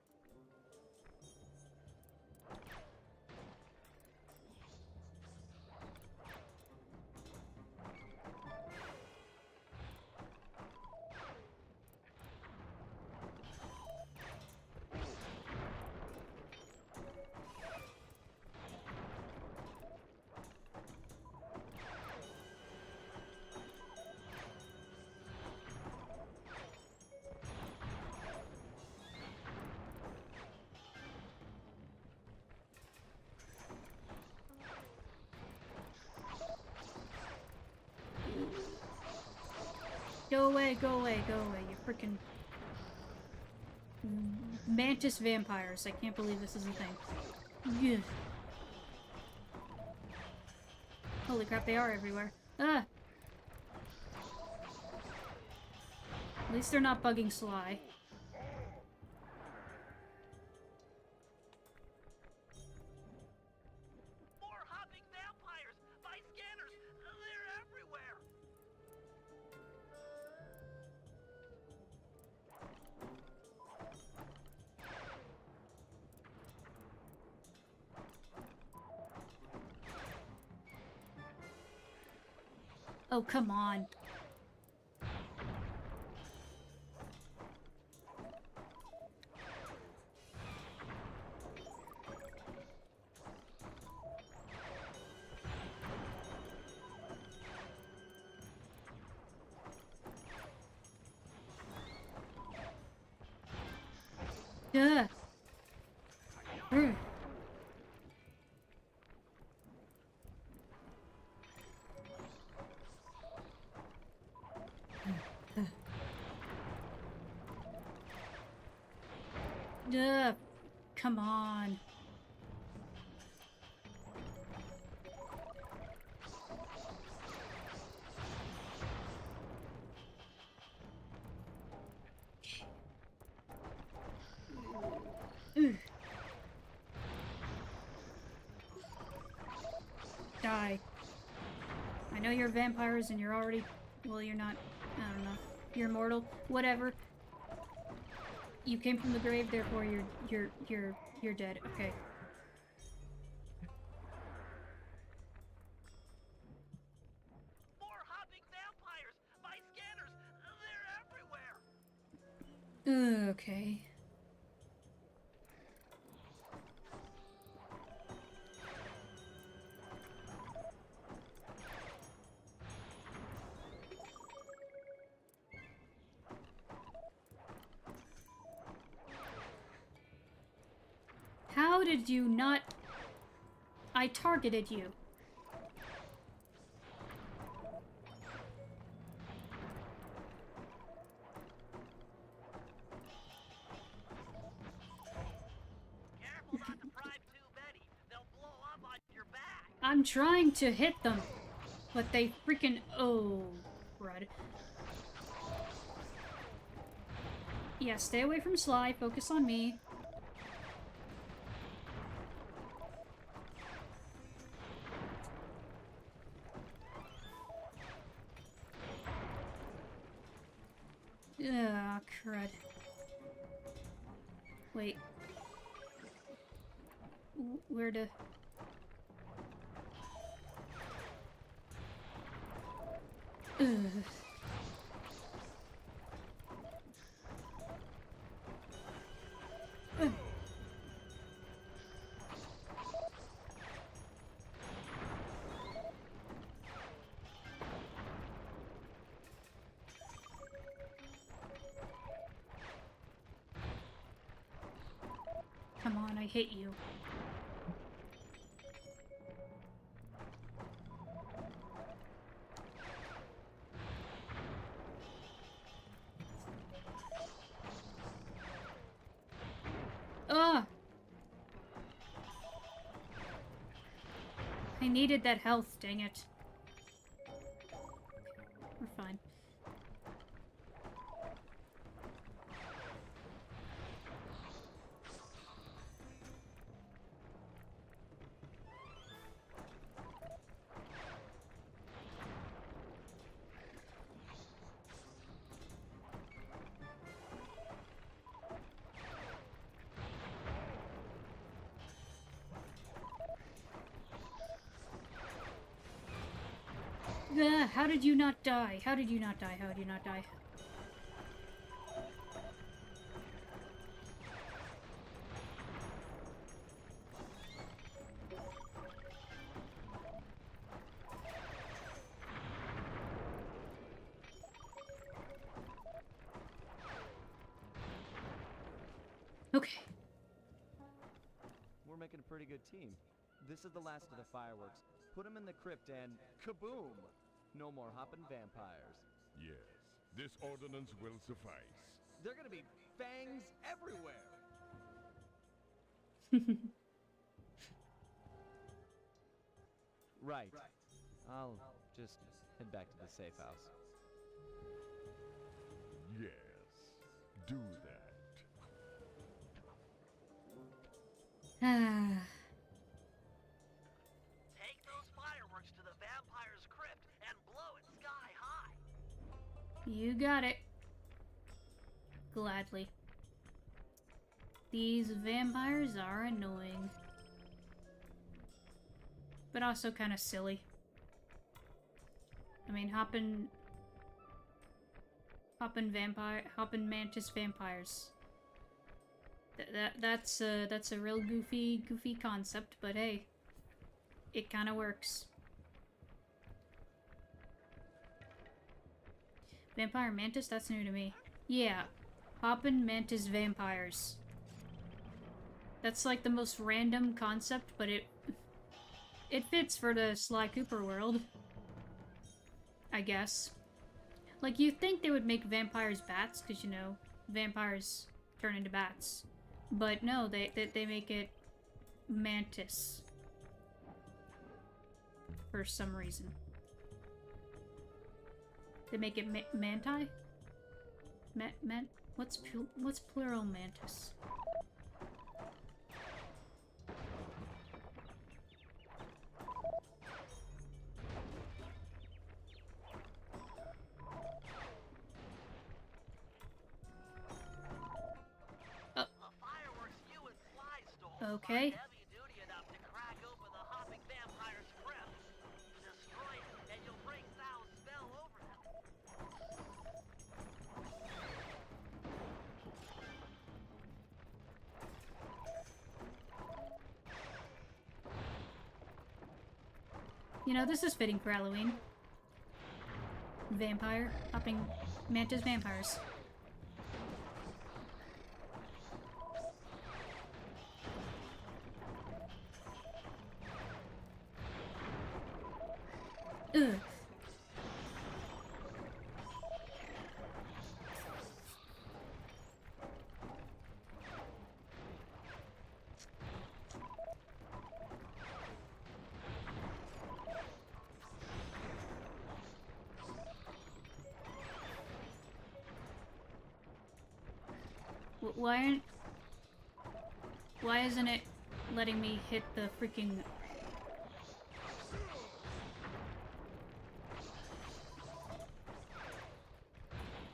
Go away, go away, go away, you freaking mantis vampires. I can't believe this is a thing. Yeah. Holy crap, they are everywhere. Ah! At least they're not bugging Sly. More hopping vampires! My scanners! They're everywhere! Oh, come on. Ugh. Ugh. Ugh. Come on. Ugh. Die. I know you're vampires and you're already... Well, you're not... I don't know. You're immortal. Whatever. You came from the grave, therefore you're dead. Okay. More hopping vampires! My scanners! They're everywhere! Okay. did you not... I targeted you. Careful not to bribe too many. They'll blow up on your back. I'm trying to hit them, but they freaking... Oh, crud. Yeah, stay away from Sly. Focus on me. Ugh, crud. Wait. Where to... Ugh. Ugh. Come on, I hit you. Ugh! I needed that health, dang it. We're fine. How did you not die? How did you not die? How did you not die? Okay. We're making a pretty good team. This is the last of the fireworks. Put them in the crypt and kaboom! No more hopping vampires. Yes, this ordinance will suffice. They're gonna be fangs everywhere! Right. I'll just head back to the safe house. Yes, do that. Ah. Take those fireworks to the vampire's crypt and blow it sky high. You got it. Gladly. These vampires are annoying. But also kind of silly. I mean, hoppin' mantis vampires. That's a real goofy concept, but hey, it kind of works. Vampire mantis? That's new to me. Yeah, hoppin' mantis vampires. That's like the most random concept, but it fits for the Sly Cooper world. I guess. Like, you'd think they would make vampires bats, because, you know, vampires turn into bats. But no, they make it mantis. For some reason. They make it manti? What's plural mantis? Okay. Heavy duty enough to crack open the hopping vampire's crypt. Destroy it, and you'll break Sal's spell over them. You know, this is fitting for Halloween. Vampire, hopping mantis vampires. Why isn't it letting me hit the freaking...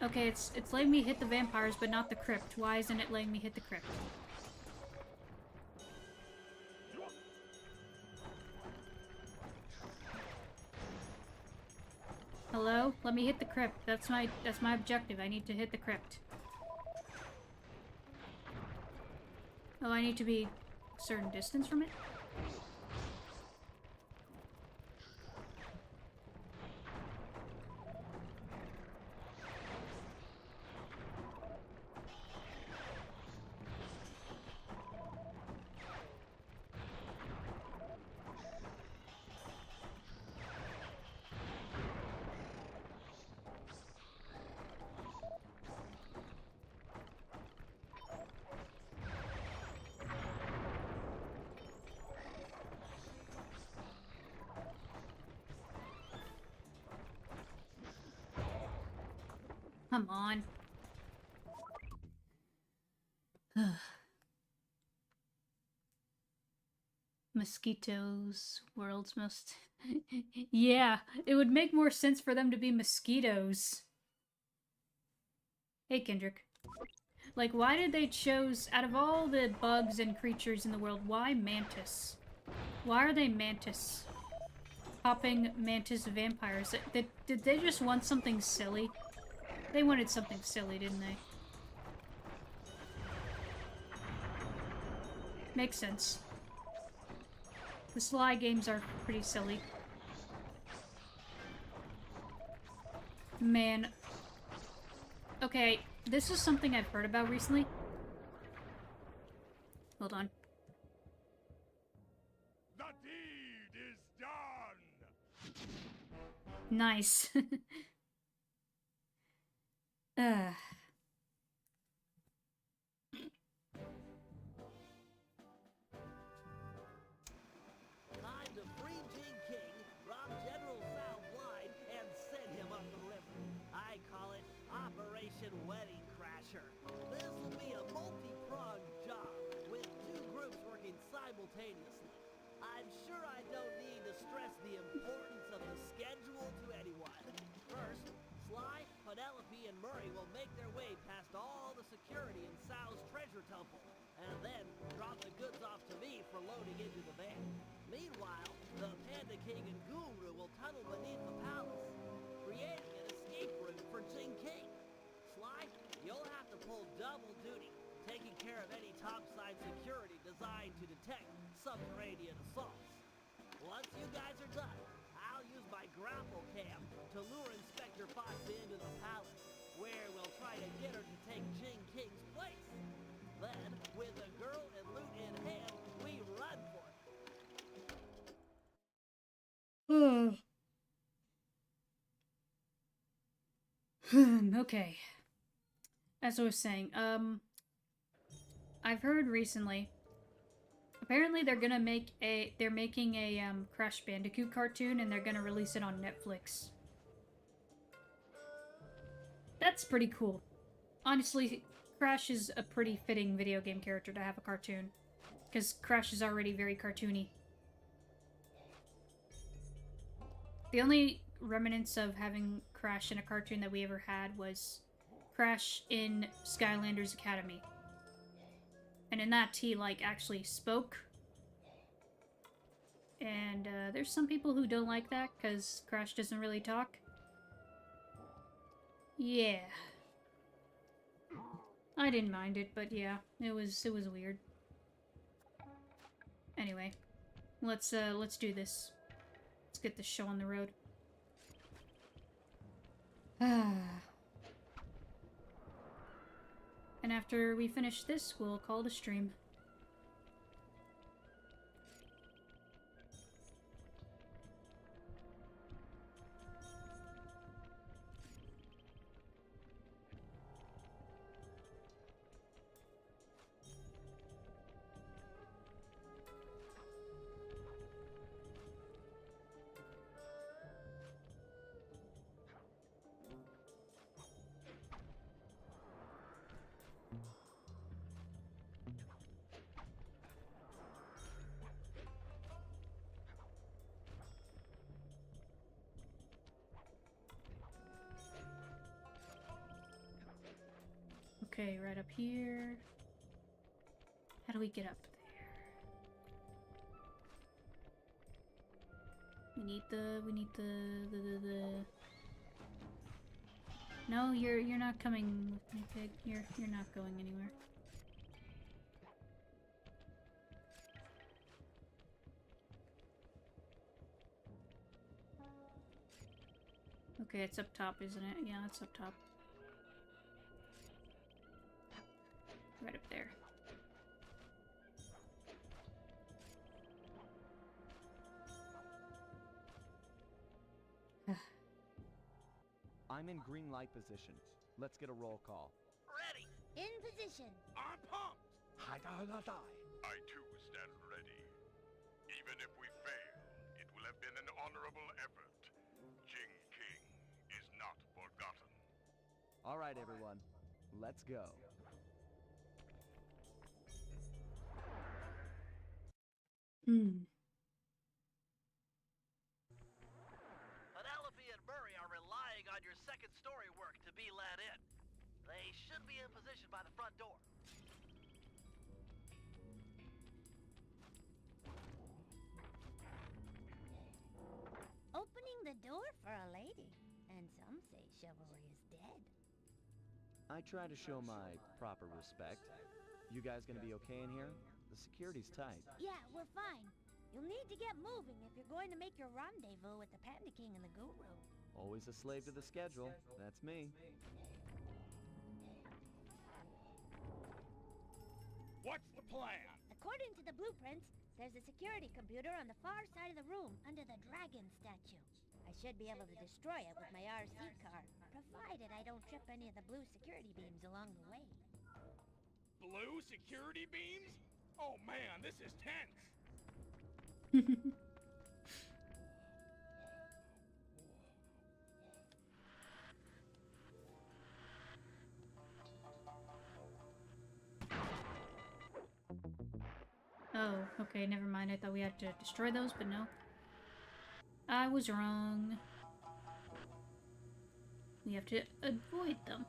Okay, it's letting me hit the vampires, but not the crypt. Why isn't it letting me hit the crypt? Hello? Let me hit the crypt. That's my objective. I need to hit the crypt. Oh, I need to be a certain distance from it? Come on. Mosquitoes, world's most... Yeah, it would make more sense for them to be mosquitoes. Hey, Kendrick. Like, why did they choose, out of all the bugs and creatures in the world, why mantis? Why are they mantis? Popping mantis vampires. Did they just want something silly? They wanted something silly, didn't they? Makes sense. The Sly games are pretty silly. Man. Okay, this is something I've heard about recently. Hold on. The deed is done! Nice. Time to free Jing King, rob General Sal blind, and send him up the river. I call it Operation Wedding Crasher. This will be a multi-pronged job, with two groups working simultaneously. I'm sure I don't need to stress the importance of the schedule to anyone. First, Sly, Penelope, and Murray will make their way past all the security in Sal's treasure temple, and then drop the goods off to me for loading into the van. Meanwhile, the Panda King and Guru will tunnel beneath the palace, creating an escape route for Jing King. Sly, you'll have to pull double duty, taking care of any topside security designed to detect subterranean assaults. Once you guys are done, I'll use my grapple cam to lure Inspector Fox into the palace, where we'll try to get her to take Jing King's place. Then, with the girl and loot in hand, we run for it. Okay. As I was saying, I've heard recently, apparently they're making a, Crash Bandicoot cartoon and they're gonna release it on Netflix. That's pretty cool. Honestly, Crash is a pretty fitting video game character to have a cartoon, because Crash is already very cartoony. The only remnants of having Crash in a cartoon that we ever had was Crash in Skylanders Academy. And in that, he, like, actually spoke. And, there's some people who don't like that, because Crash doesn't really talk. Yeah. I didn't mind it, but yeah, it was weird. Anyway, let's do this. Let's get this show on the road. And after we finish this, we'll call it a stream. Okay, right up here. How do we get up there? We need the No, you're not coming with me, pig. You're not going anywhere. Okay, it's up top, isn't it? Yeah, it's up top. Right up there. I'm in green light position. Let's get a roll call. Ready! In position. I'm pumped. Hi, I too stand ready. Even if we fail, it will have been an honorable effort. Jing King is not forgotten. All right, everyone. Let's go. Hmm. Penelope and Murray are relying on your second story work to be let in. They should be in position by the front door. Opening the door for a lady. And some say chivalry is dead. I try to show my proper respect. You guys gonna be okay in here? The security's tight. Yeah, we're fine. You'll need to get moving if you're going to make your rendezvous with the Panda King and the Guru. Always a slave to the schedule. That's me. What's the plan? According to the blueprints, there's a security computer on the far side of the room under the dragon statue. I should be able to destroy it with my RC car, provided I don't trip any of the blue security beams along the way. Blue security beams? Oh man, this is tense. Oh, okay, never mind. I thought we had to destroy those, but no. I was wrong. We have to avoid them.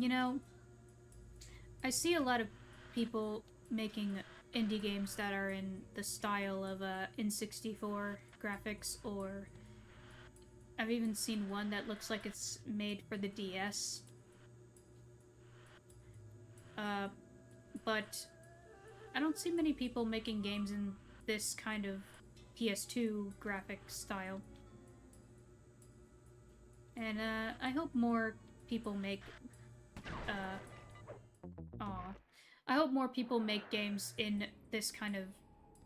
You know, I see a lot of people making indie games that are in the style of N64 graphics, or I've even seen one that looks like it's made for the DS. But I don't see many people making games in this kind of PS2 graphic style. And I hope more people make I hope more people make games in this kind of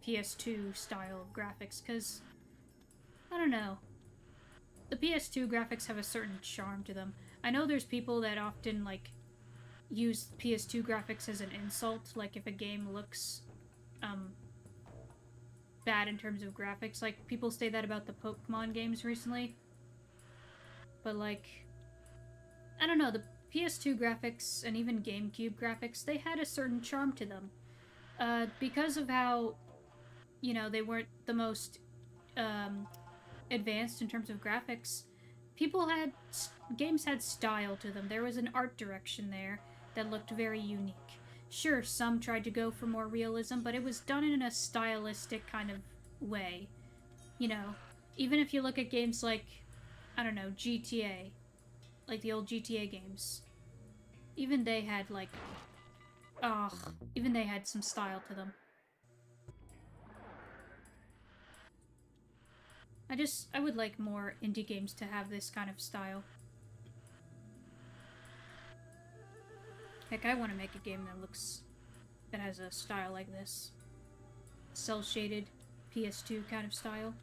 PS2 style of graphics, because I don't know. The PS2 graphics have a certain charm to them. I know there's people that often like use PS2 graphics as an insult, like if a game looks bad in terms of graphics. Like people say that about the Pokemon games recently. But like I don't know, the PS2 graphics and even GameCube graphics, they had a certain charm to them. Because of how, you know, they weren't the most advanced in terms of graphics, games had style to them. There was an art direction there that looked very unique. Sure, some tried to go for more realism, but it was done in a stylistic kind of way. You know, even if you look at games like, I don't know, GTA, like the old GTA games, even they had like, even they had some style to them. I would like more indie games to have this kind of style. Heck, I want to make a game that has a style like this. Cel-shaded, PS2 kind of style.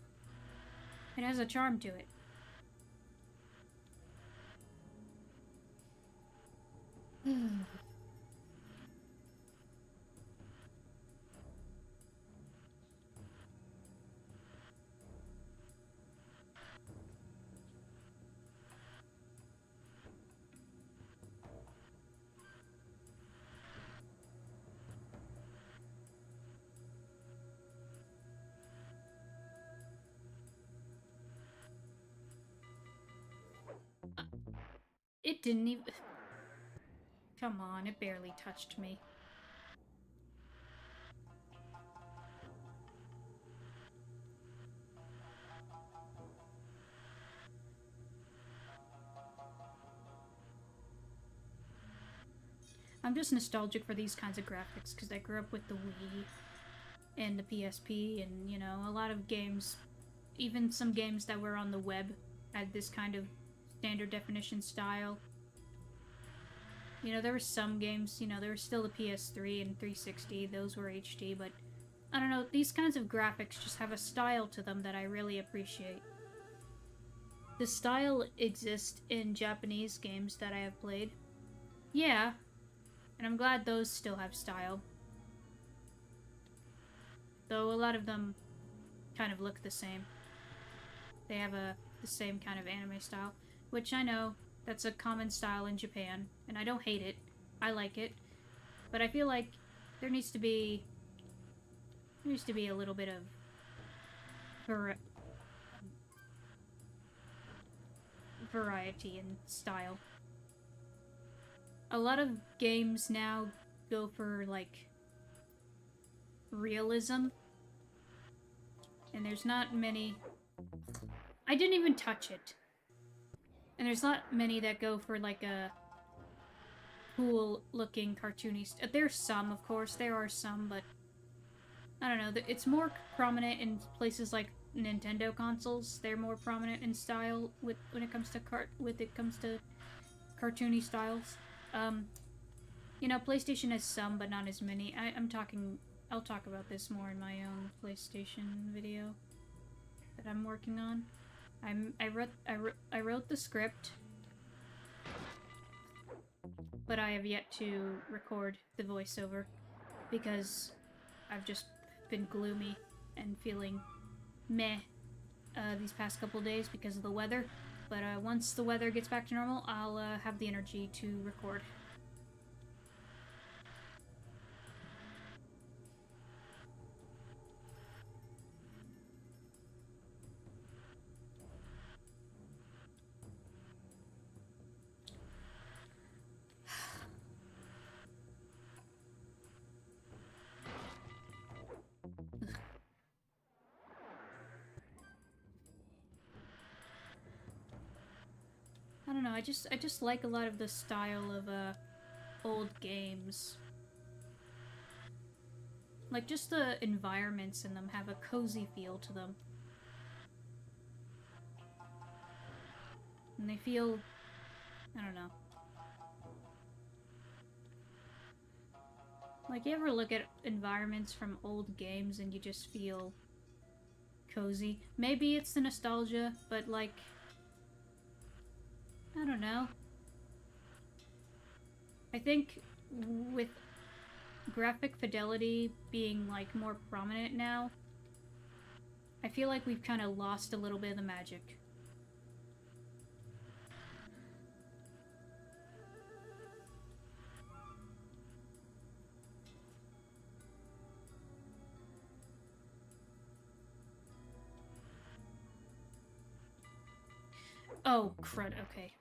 It has a charm to it. It didn't even... Come on, it barely touched me. I'm just nostalgic for these kinds of graphics because I grew up with the Wii and the PSP, and, you know, a lot of games, even some games that were on the web, had this kind of standard definition style. You know, there were some games, you know, there was still the PS3 and 360, those were HD, but I don't know, these kinds of graphics just have a style to them that I really appreciate. The style exists in Japanese games that I have played. Yeah, and I'm glad those still have style. Though a lot of them kind of look the same. They have the same kind of anime style, which I know that's a common style in Japan, and I don't hate it. I like it. But I feel like there needs to be a little bit of variety in style. A lot of games now go for, like, realism. And there's not many... I didn't even touch it. And there's not many that go for, like, a cool-looking cartoony... There's some, of course. There are some, but... I don't know. It's more prominent in places like Nintendo consoles. They're more prominent in style when it comes to cartoony styles. You know, PlayStation has some, but not as many. I'll talk about this more in my own PlayStation video that I'm working on. I wrote the script, but I have yet to record the voiceover because I've just been gloomy and feeling meh these past couple days because of the weather. But once the weather gets back to normal, I'll have the energy to record. I don't know, I just like a lot of the style of old games. Like, just the environments in them have a cozy feel to them. And they feel... I don't know. Like, you ever look at environments from old games and you just feel cozy? Maybe it's the nostalgia, but, like... I don't know. I think with graphic fidelity being, like, more prominent now, I feel like we've kind of lost a little bit of the magic. Oh, crud, okay.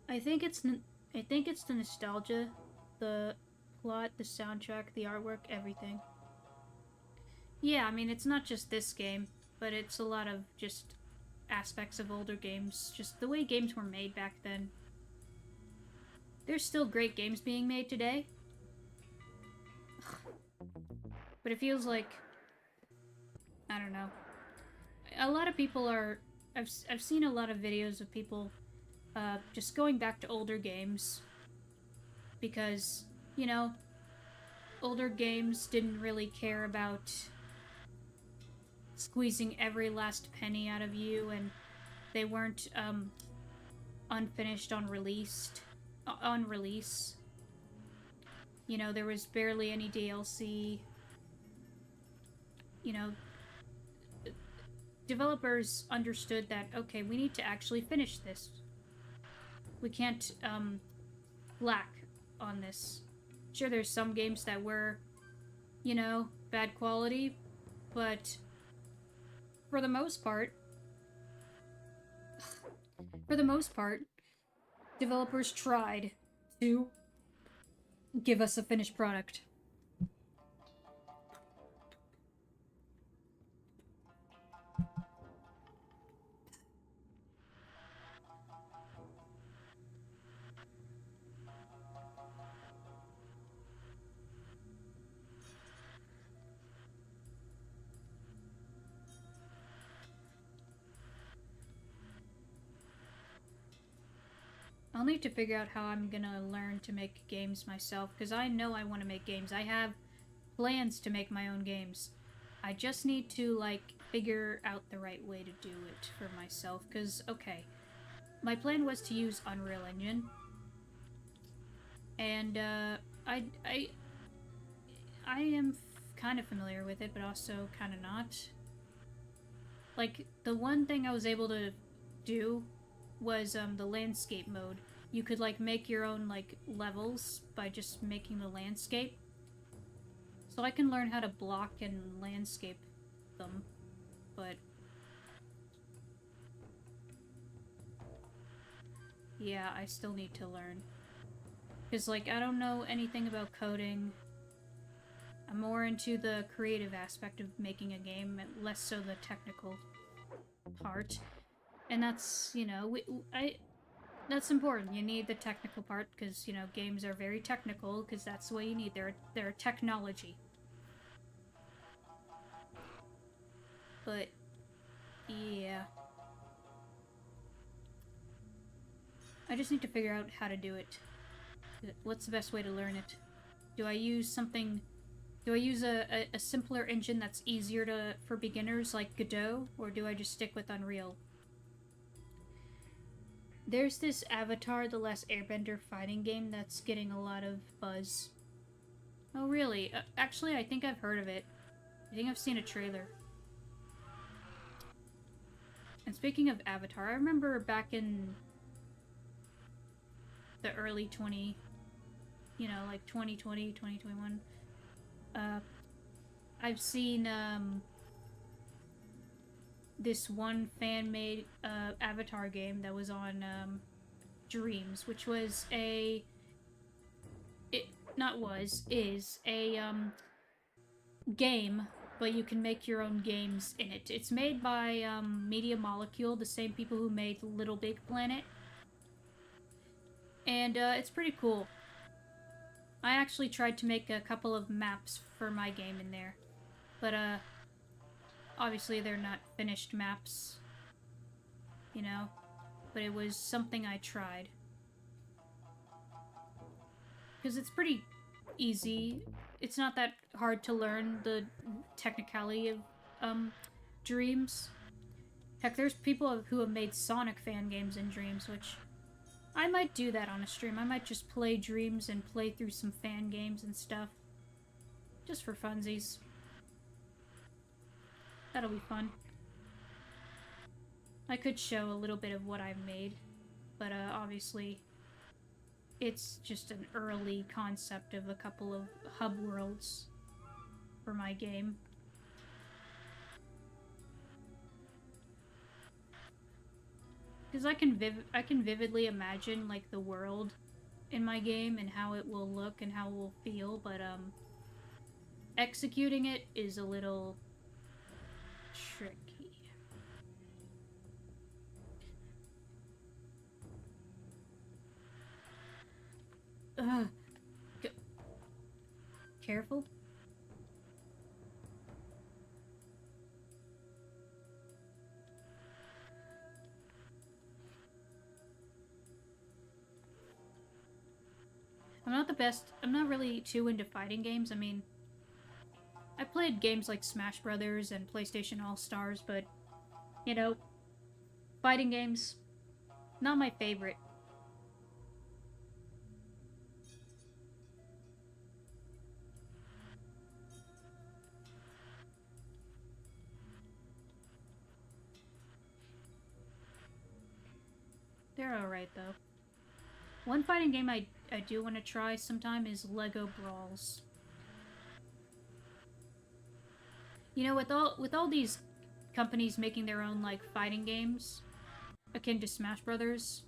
I think it's the nostalgia, the plot, the soundtrack, the artwork, everything. Yeah, I mean, it's not just this game, but it's a lot of just aspects of older games, just the way games were made back then. There's still great games being made today. But it feels like, I don't know. A lot of people are... I've seen a lot of videos of people just going back to older games because, you know, older games didn't really care about squeezing every last penny out of you, and they weren't unfinished on release. You know, there was barely any DLC. You know, developers understood that, okay, we need to actually finish this. We can't lack on this. Sure, there's some games that were, you know, bad quality, but for the most part, developers tried to give us a finished product. I'll need to figure out how I'm gonna learn to make games myself, because I know I want to make games. I have plans to make my own games. I just need to, like, figure out the right way to do it for myself, because, okay, my plan was to use Unreal Engine, and, I am kind of familiar with it, but also kind of not. Like, the one thing I was able to do was the landscape mode. You could like make your own like levels by just making the landscape. So I can learn how to block and landscape them, but yeah, I still need to learn. Because like I don't know anything about coding. I'm more into the creative aspect of making a game, less so the technical part. And that's, you know, that's important. You need the technical part because, you know, games are very technical because that's what you need. They're technology. But, yeah. I just need to figure out how to do it. What's the best way to learn it? Do I use something... Do I use a simpler engine that's easier for beginners like Godot? Or do I just stick with Unreal? There's this Avatar: The Last Airbender fighting game that's getting a lot of buzz. Oh, really? Actually, I think I've heard of it. I think I've seen a trailer. And speaking of Avatar, I remember back in the early 2020, 2021, I've seen, this one fan-made Avatar game that was on Dreams, which was is a game, but you can make your own games in it. It's made by Media Molecule, the same people who made Little Big Planet, and it's pretty cool. I actually tried to make a couple of maps for my game in there, but obviously they're not finished maps, you know, but it was something I tried. Because it's pretty easy. It's not that hard to learn the technicality of Dreams. Heck, there's people who have made Sonic fan games in Dreams, which I might do that on a stream. I might just play Dreams and play through some fan games and stuff. Just for funsies. That'll be fun. I could show a little bit of what I've made, but obviously it's just an early concept of a couple of hub worlds for my game. Because I can vividly imagine like the world in my game and how it will look and how it will feel, but executing it is a little tricky. Careful. I'm not the best. I'm not really too into fighting games. I mean, played games like Smash Brothers and PlayStation All-Stars, but, you know, fighting games, not my favorite. They're alright, though. One fighting game I do want to try sometime is Lego Brawls. You know, with all these companies making their own, like, fighting games, akin to Smash Brothers,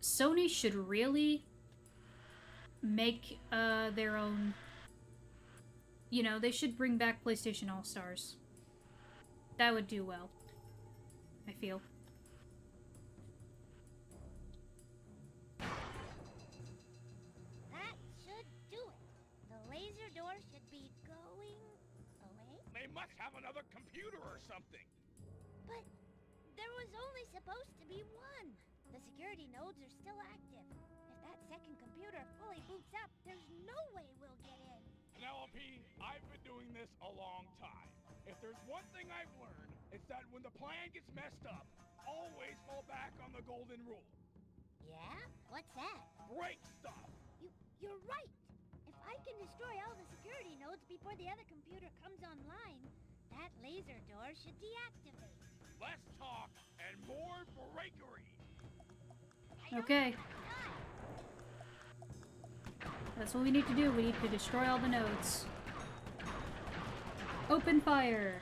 Sony should really make their own. You know, they should bring back PlayStation All-Stars. That would do well, I feel. That should do it. The laser door should be going away. They must have another computer or something. But there was only supposed to be one. The security nodes are still active. If that second computer fully boots up, there's no way we'll get in. Penelope, I've been doing this a long time. If there's one thing I've learned, it's that when the plan gets messed up, always fall back on the golden rule. Yeah? What's that? Break stuff. You're right. If I can destroy all the security nodes before the other computer comes online, that laser door should deactivate. Less talk and more breakery. Okay. That's what we need to do. We need to destroy all the nodes. Open fire!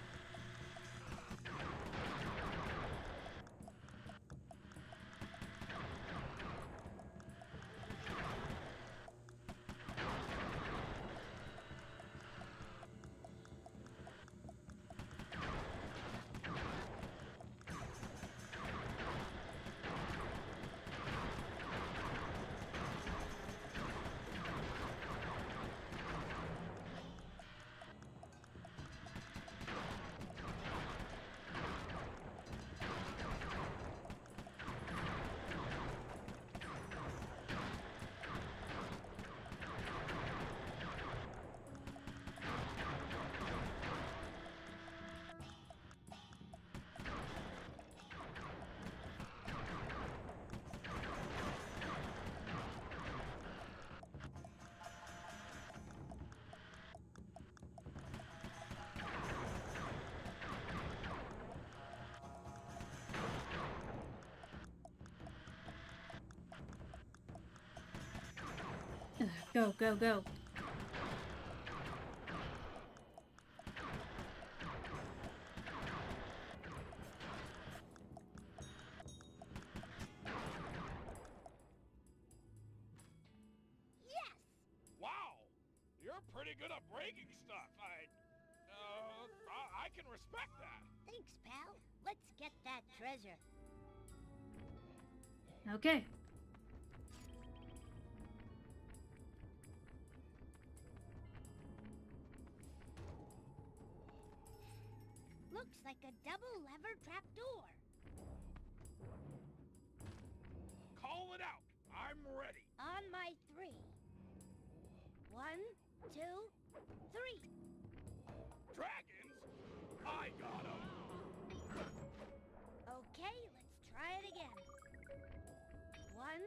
Go, go, go. Yes! Wow, you're pretty good at breaking stuff. I can respect that. Thanks, pal. Let's get that treasure. Okay. Looks like a double lever trapdoor. Call it out. I'm ready. On my three. 1, 2, 3. Dragons? I got 'em. Okay, let's try it again. 1,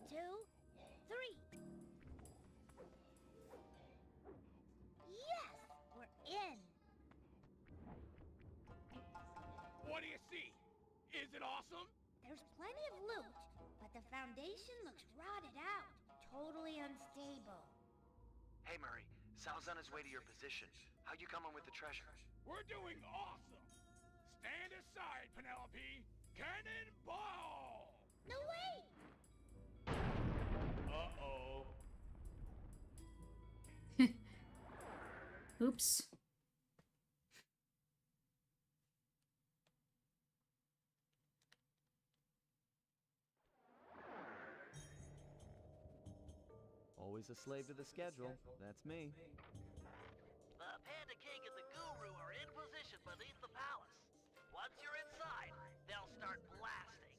2, 3. Yes! We're in! What do you see? Is it awesome? There's plenty of loot, but the foundation looks rotted out. Totally unstable. Hey Murray, Sal's on his way to your position. How you coming with the treasure? We're doing awesome. Stand aside, Penelope. Cannonball! No way! Uh-oh. Oops. Always a slave to the schedule. That's me. The Panda King and the Guru are in position beneath the palace. Once you're inside, they'll start blasting.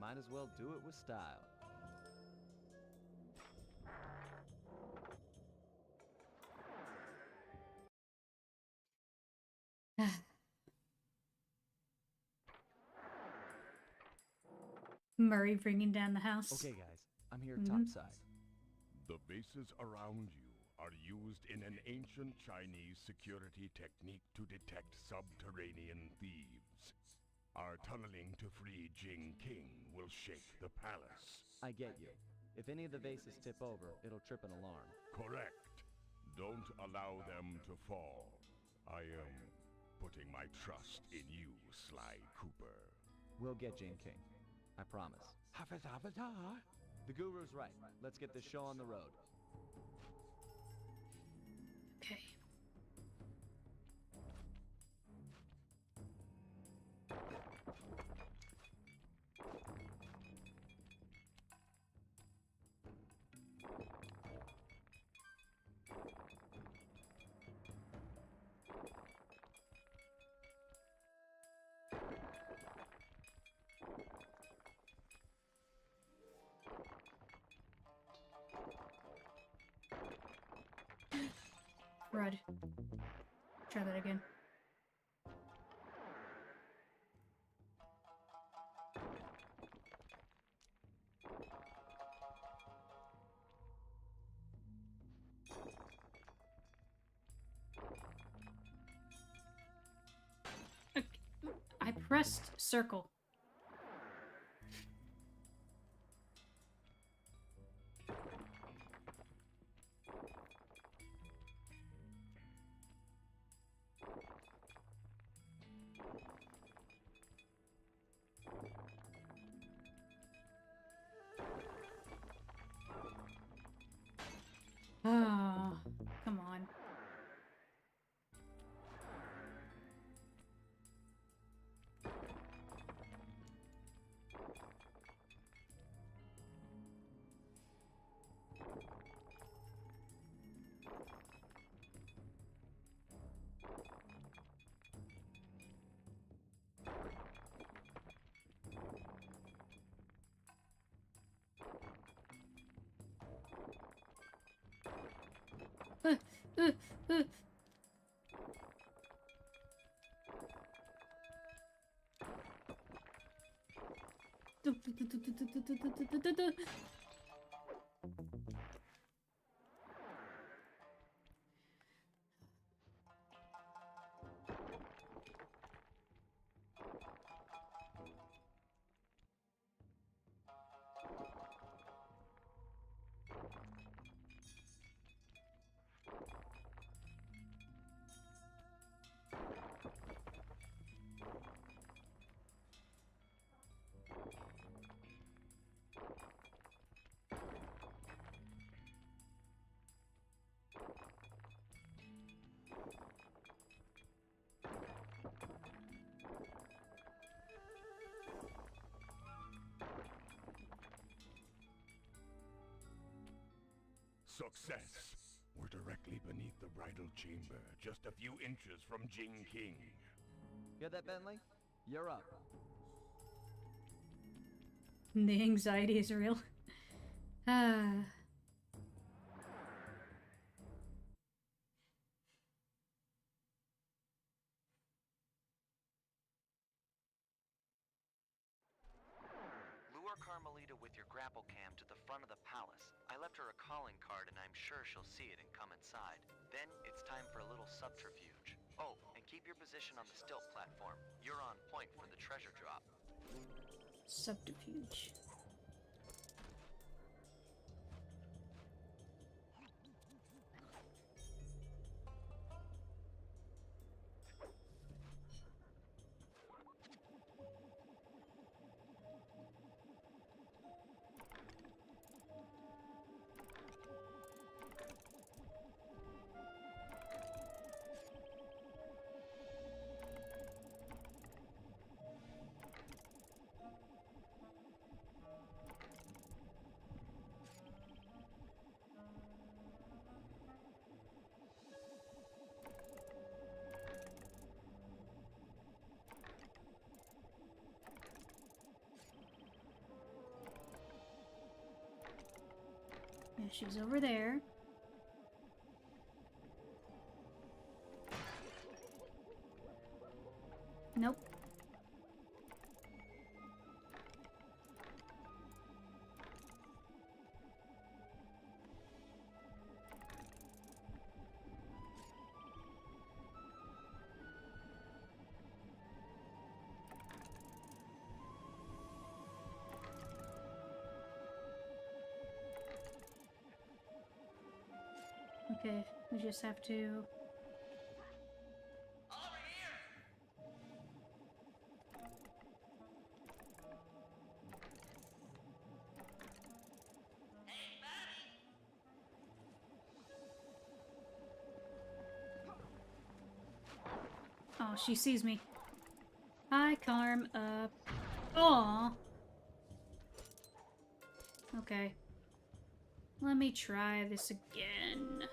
might as well do it with style. Murray bringing down the house. Okay, guys, I'm here Mhm. topside. The bases around you are used in an ancient Chinese security technique to detect subterranean thieves. Our tunneling to free Jing King will shake the palace. I get you. If any of the vases tip over, it'll trip an alarm. Correct. Don't allow them to fall. I am putting my trust in you, Sly Cooper. We'll get Jing King. I promise. The Guru's right. Let's get this show on the road. Okay. Crud. Try that again. I pressed circle. Ah, come on. Uh, uh, uh. Success! We're directly beneath the bridal chamber, just a few inches from Jing King. Hear that, Bentley? You're up. The anxiety is real. Ah. Lure Carmelita with your grapple cam to the front of the palace. I left her a calling card and I'm sure she'll see it and come inside. Then it's time for a little subterfuge. Oh, and keep your position on the stilt platform. You're on point for the treasure drop. Subterfuge. Yeah, she's over there. Nope. Okay, we just have to... Over here! Hey, buddy! Oh, she sees me. Hi, Carm. Aw. Okay. Let me try this again.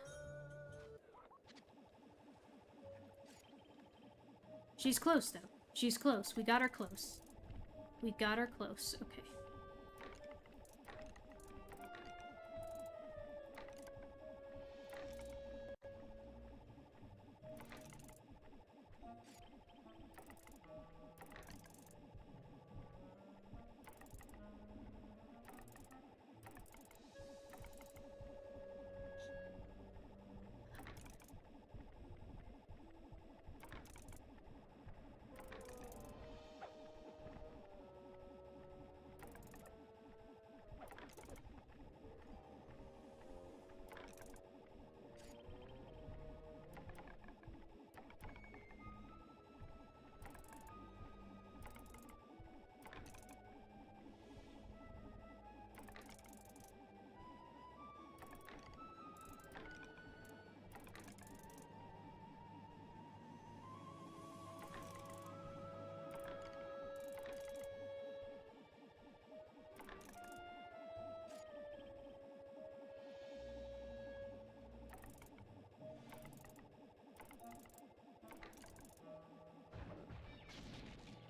She's close, though. She's close. We got her close. We got her close. Okay.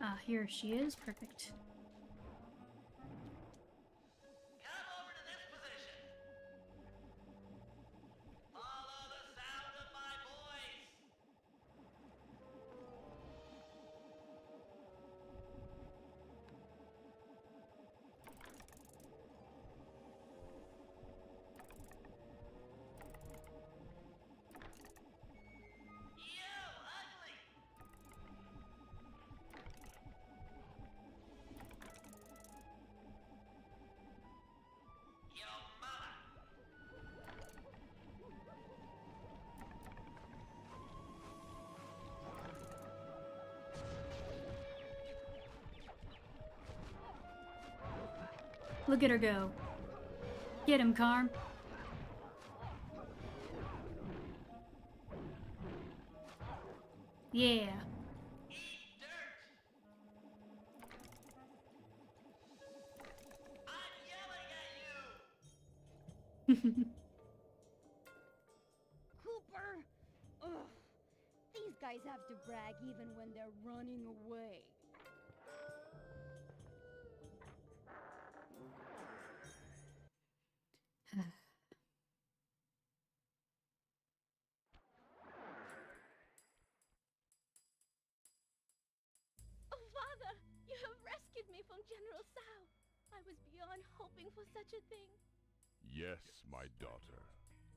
Ah, here she is. Perfect. Come over to this position. Follow the sound of my voice. You ugly! Yo mama! Look at her go. Get him, Carm. Yeah. Eat dirt! I'm yelling at you! Cooper! Ugh. These guys have to brag even when they're running away. Oh, Father! You have rescued me from General Sao. I was beyond hoping for such a thing. Yes, my daughter.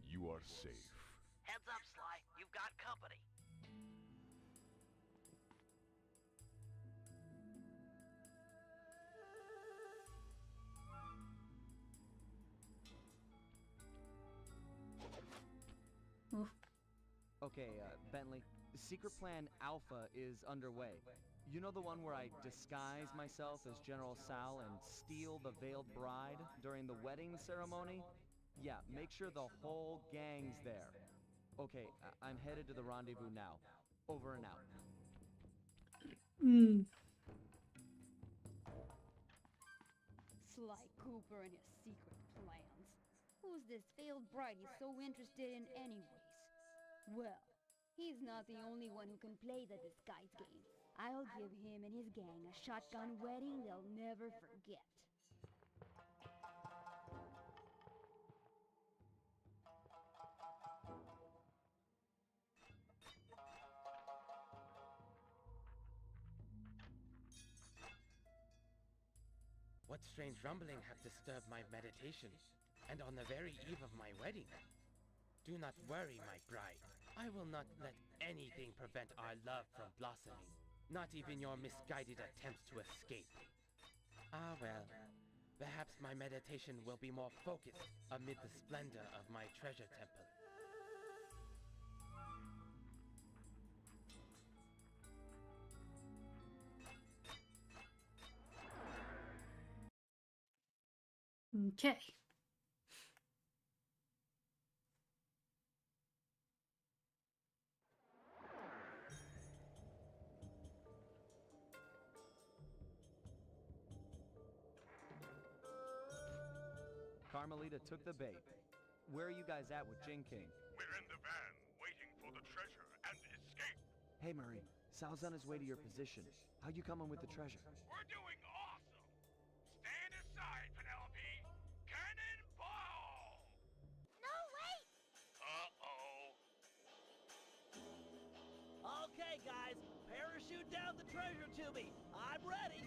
You are safe. Heads up, Sly. You've got company. Oof. Okay, Bentley, Secret Plan Alpha is underway. You know the one where I disguise myself as General Sal and steal the veiled bride during the wedding ceremony? Yeah, make sure the whole gang's there. Okay, I'm headed to the rendezvous now. Over and out. Mm. Sly Cooper and his secret plans. Who's this veiled bride he's so interested in anyways? Well, he's not the only one who can play the disguise game. I'll give him and his gang a shotgun wedding they'll never forget. What strange rumbling have disturbed my meditation, and on the very eve of my wedding? Do not worry, my bride. I will not let anything prevent our love from blossoming. Not even your misguided attempts to escape. Ah well, perhaps my meditation will be more focused amid the splendor of my treasure temple. Okay. Carmelita took the bait. Where are you guys at with Jin King? We're in the van, waiting for the treasure and escape. Hey Murray, Sal's on his way to your position. How you coming with the treasure? We're doing awesome! Stand aside, Penelope! Cannonball! No, wait! Uh-oh. Okay, guys, parachute down the treasure to me. I'm ready.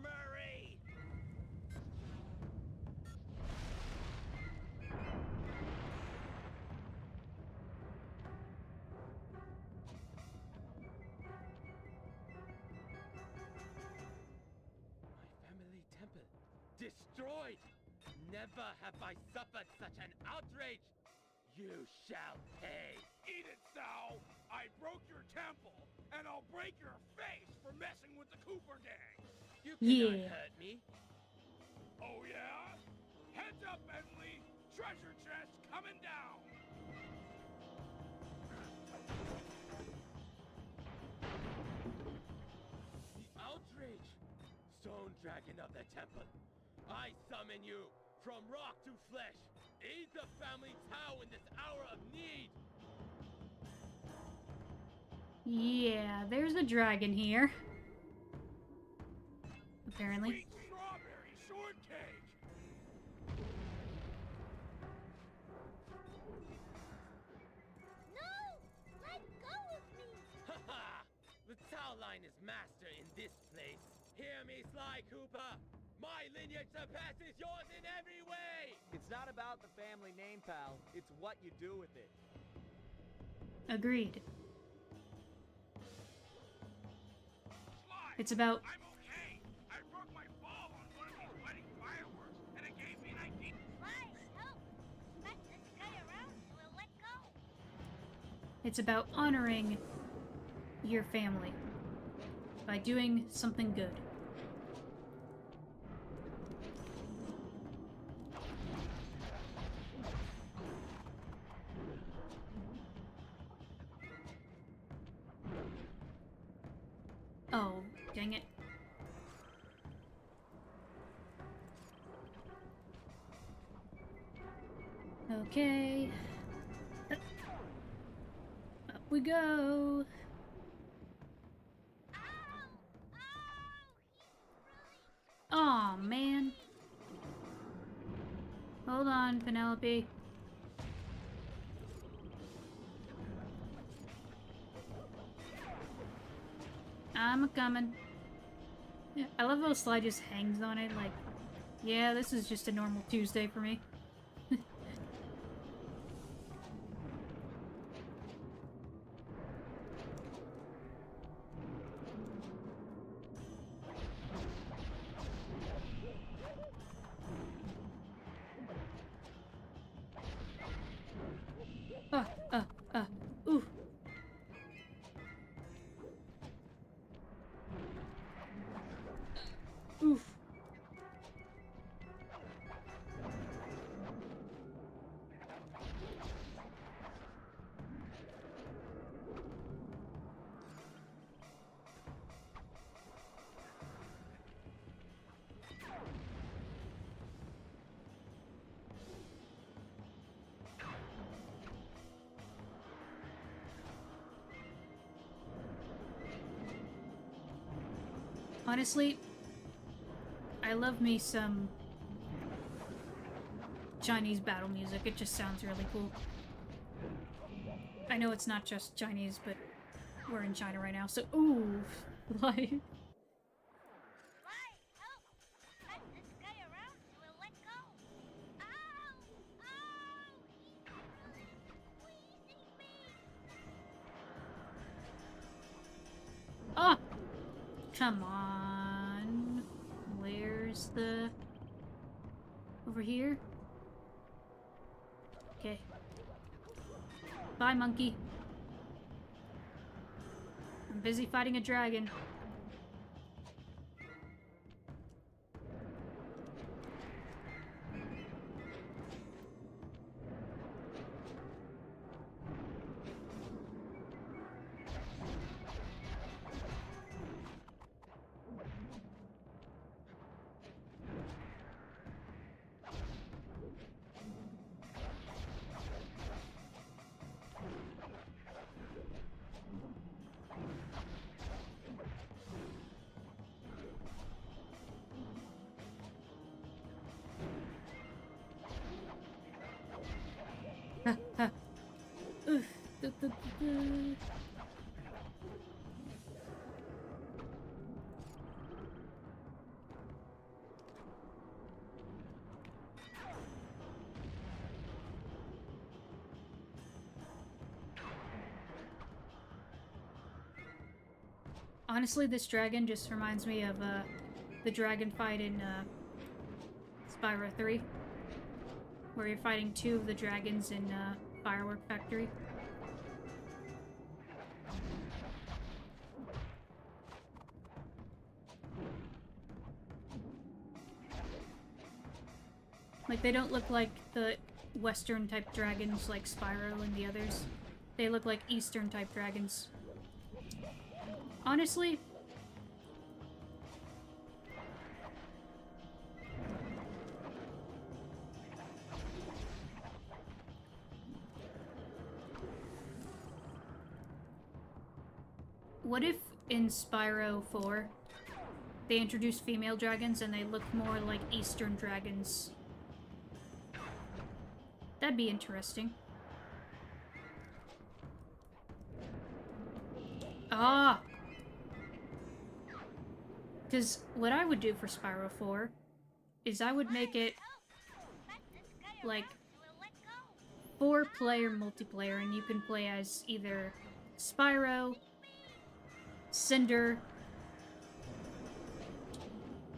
Murray! My family temple destroyed! Never have I suffered such an outrage! You shall pay! Eat it, Sal! I broke your temple, and I'll break your face for messing with the Cooper gang! You cannot Yeah. hurt me! Oh yeah? Heads up, Bentley! Treasure chest coming down! The outrage! Stone Dragon of the Temple, I summon you from rock to flesh! Aid the family Tao in this hour of need! Yeah, there's a dragon here. Apparently. Sweet strawberry shortcake! No! Let go of me! Haha! The Tao line is master in this place! Hear me, Sly Cooper! My lineage surpasses yours in every way! It's not about the family name, pal. It's what you do with it. Agreed. Sly! It's about I'm okay! I broke my fall on one of these wedding fireworks, and it gave me an idea! Sly, help! Smack this guy around so he'll let go! it's about honoring your family by doing something good. Oh, dang it. Okay. Up we go. Aw, man. Hold on, Penelope. I'm a-coming. Yeah, I love how Sly just hangs on it, like, yeah, this is just a normal Tuesday for me. Ooh. Oof. Honestly, I love me some Chinese battle music. It just sounds really cool. I know it's not just Chinese, but we're in China right now, so ooh, like Sly, help! Cut this guy around so he'll let go. Ow! Ow! He's really squeezing me. ah, come on. Where's the over here? Okay. Bye, monkey. I'm busy fighting a dragon. Ugh. Honestly, this dragon just reminds me of the dragon fight in Spyro 3, where you're fighting two of the dragons in Firework Factory. Like, they don't look like the Western type dragons like Spyro and the others. They look like Eastern type dragons. Honestly, what if in Spyro 4 they introduced female dragons and they look more like Eastern dragons? That'd be interesting. Ah! Because what I would do for Spyro 4 is I would make it like 4-player multiplayer, and you can play as either Spyro, Cinder,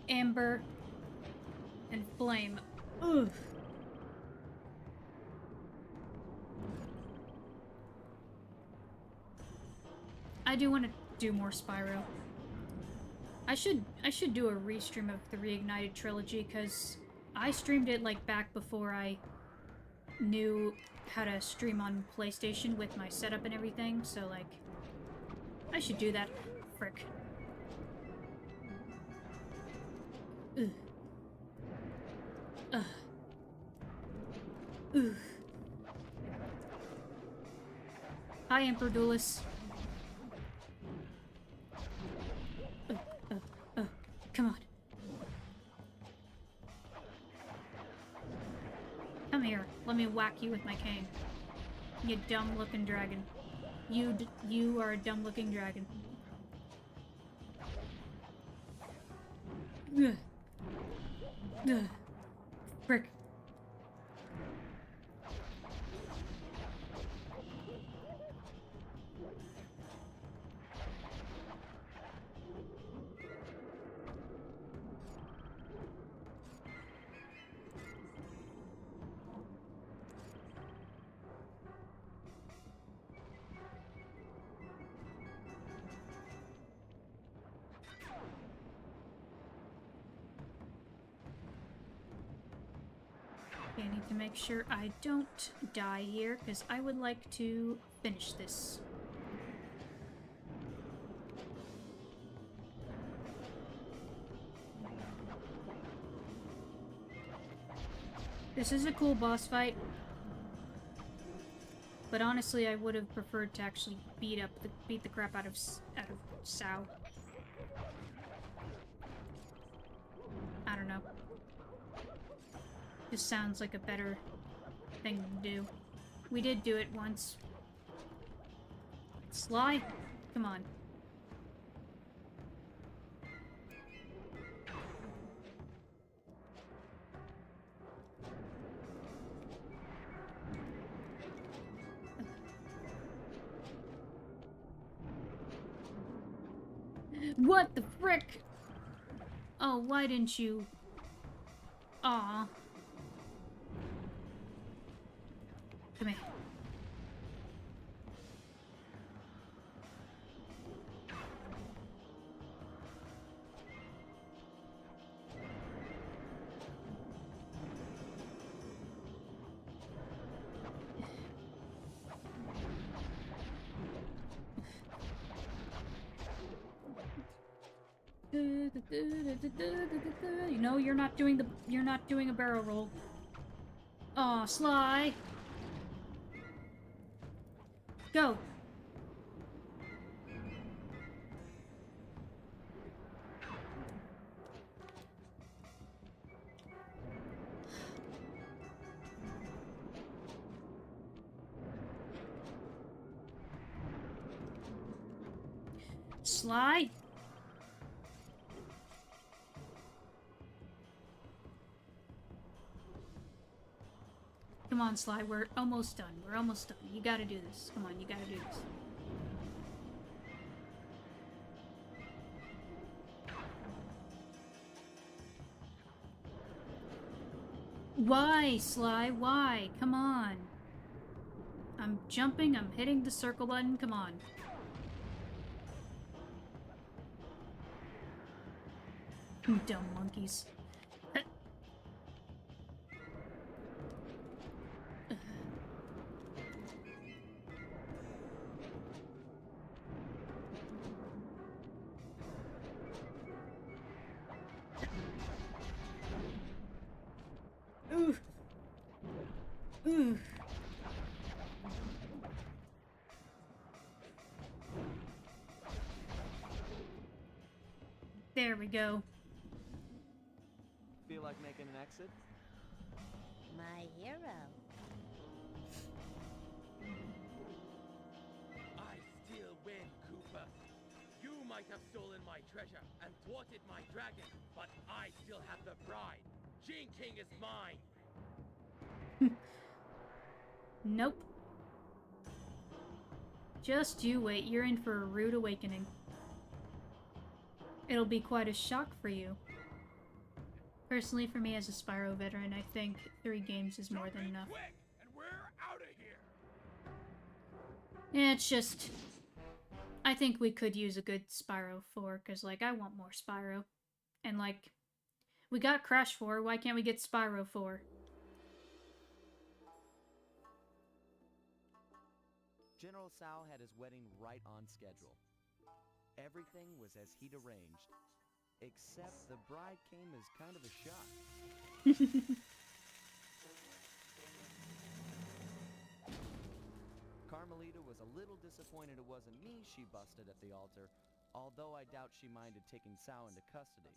Amber, and Flame. Ugh. I do want to do more Spyro. I should do a restream of the Reignited trilogy, because I streamed it like back before I knew how to stream on PlayStation with my setup and everything, so like I should do that. Frick. Ugh. Ugh. Ugh. Hi, Emperor Duelist. Come on. Come here. Let me whack you with my cane. You dumb-looking dragon. You are a dumb-looking dragon. Ugh. Ugh. Frick. Okay, I need to make sure I don't die here, because I would like to finish this. This is a cool boss fight, but honestly, I would have preferred to actually beat the crap out of Sao. Just sounds like a better thing to do. We did do it once. Sly? Come on. What the frick? Oh, why didn't you? Aw. Come here. You know, you're not doing a barrel roll. Aw, Sly. Go. Sly? Come on, Sly, we're almost done. We're almost done. You gotta do this. Come on, you gotta do this. Why, Sly? Why? Come on. I'm jumping, I'm hitting the circle button, come on. You dumb monkeys. Ooh. Ooh. There we go. Feel like making an exit? My hero. I still win, Cooper. You might have stolen my treasure and thwarted my dragon, but I still have the bride. Gene King is mine. Nope. Just you wait, you're in for a rude awakening. It'll be quite a shock for you. Personally, for me as a Spyro veteran, I think 3 games is more than enough. Quick, and we're out of here. Yeah, it's just... I think we could use a good Spyro 4, because, like, I want more Spyro. And, like, we got Crash 4, why can't we get Spyro 4? General Tsao had his wedding right on schedule. Everything was as he'd arranged. Except the bride came as kind of a shock. Carmelita was a little disappointed it wasn't me she busted at the altar, although I doubt she minded taking Tsao into custody.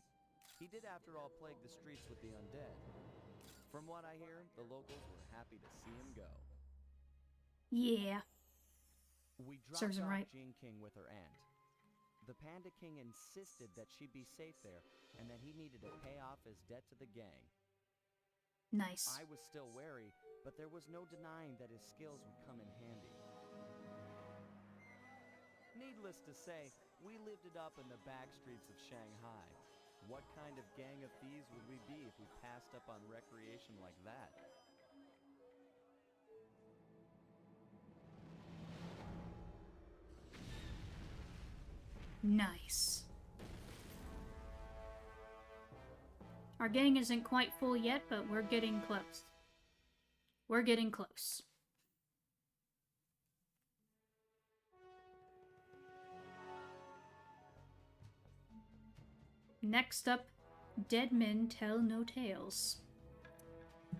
He did, after all, plague the streets with the undead. From what I hear, the locals were happy to see him go. Yeah. We Serves dropped him off right. Jean King with her aunt. The Panda King insisted that she'd be safe there, and that he needed to pay off his debt to the gang. Nice. I was still wary, but there was no denying that his skills would come in handy. Needless to say, we lived it up in the back streets of Shanghai. What kind of gang of thieves would we be if we passed up on recreation like that? Nice. Our gang isn't quite full yet, but we're getting close. We're getting close. Next up, Dead Men Tell No Tales.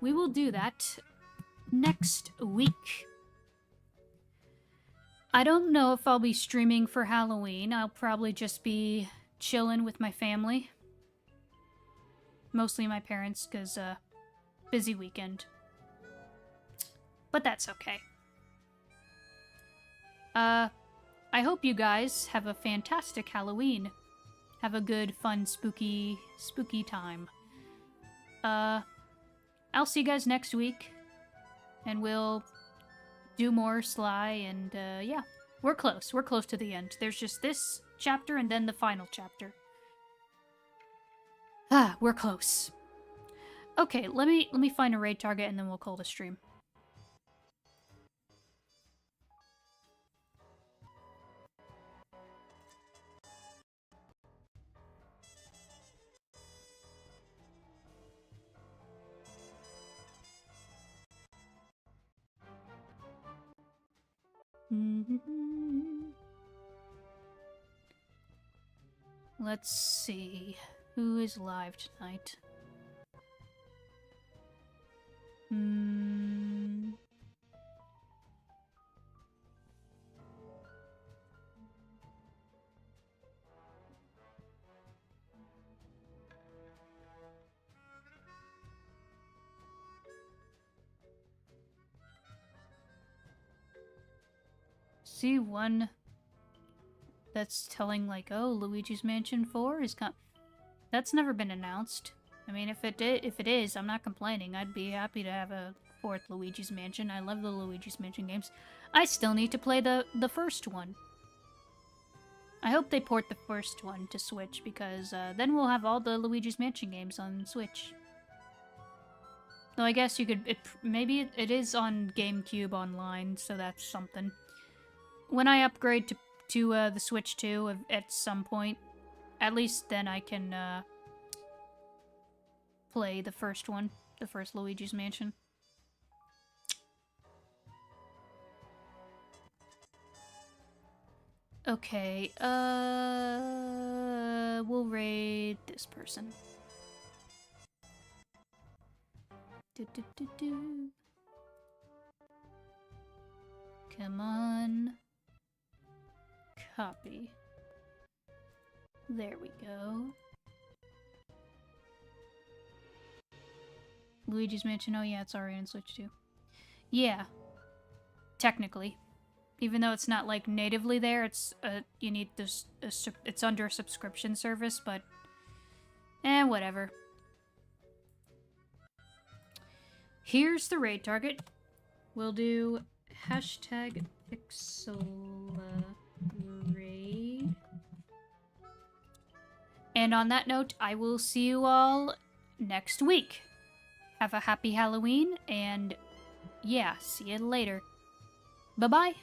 We will do that next week. I don't know if I'll be streaming for Halloween. I'll probably just be chilling with my family. Mostly my parents, because busy weekend. But that's okay. I hope you guys have a fantastic Halloween. Have a good, fun, spooky time. I'll see you guys next week, and we'll do more Sly, and, yeah. We're close. We're close to the end. There's just this chapter and then the final chapter. Ah, we're close. Okay, let me find a raid target and then we'll call the stream. Let's see. Who is live tonight? See one that's telling like, oh, Luigi's Mansion 4 is that's never been announced. I mean, if it is, I'm not complaining. I'd be happy to have a 4th Luigi's Mansion. I love the Luigi's Mansion games. I still need to play the first one. I hope they port the first one to Switch, because then we'll have all the Luigi's Mansion games on Switch. Though I guess you could... maybe it is on GameCube Online, so that's something. When I upgrade to the Switch 2 at some point, at least then I can play the first one, the first Luigi's Mansion. Okay, we'll raid this person. Come on. Copy. There we go. Luigi's Mansion, oh yeah, it's already on Switch too. Yeah. Technically. Even though it's not, like, natively there, it's, you need this, it's under a subscription service, but... whatever. Here's the raid target. We'll do hashtag pixel raid. And on that note, I will see you all next week. Have a happy Halloween, and yeah, see you later. Bye-bye.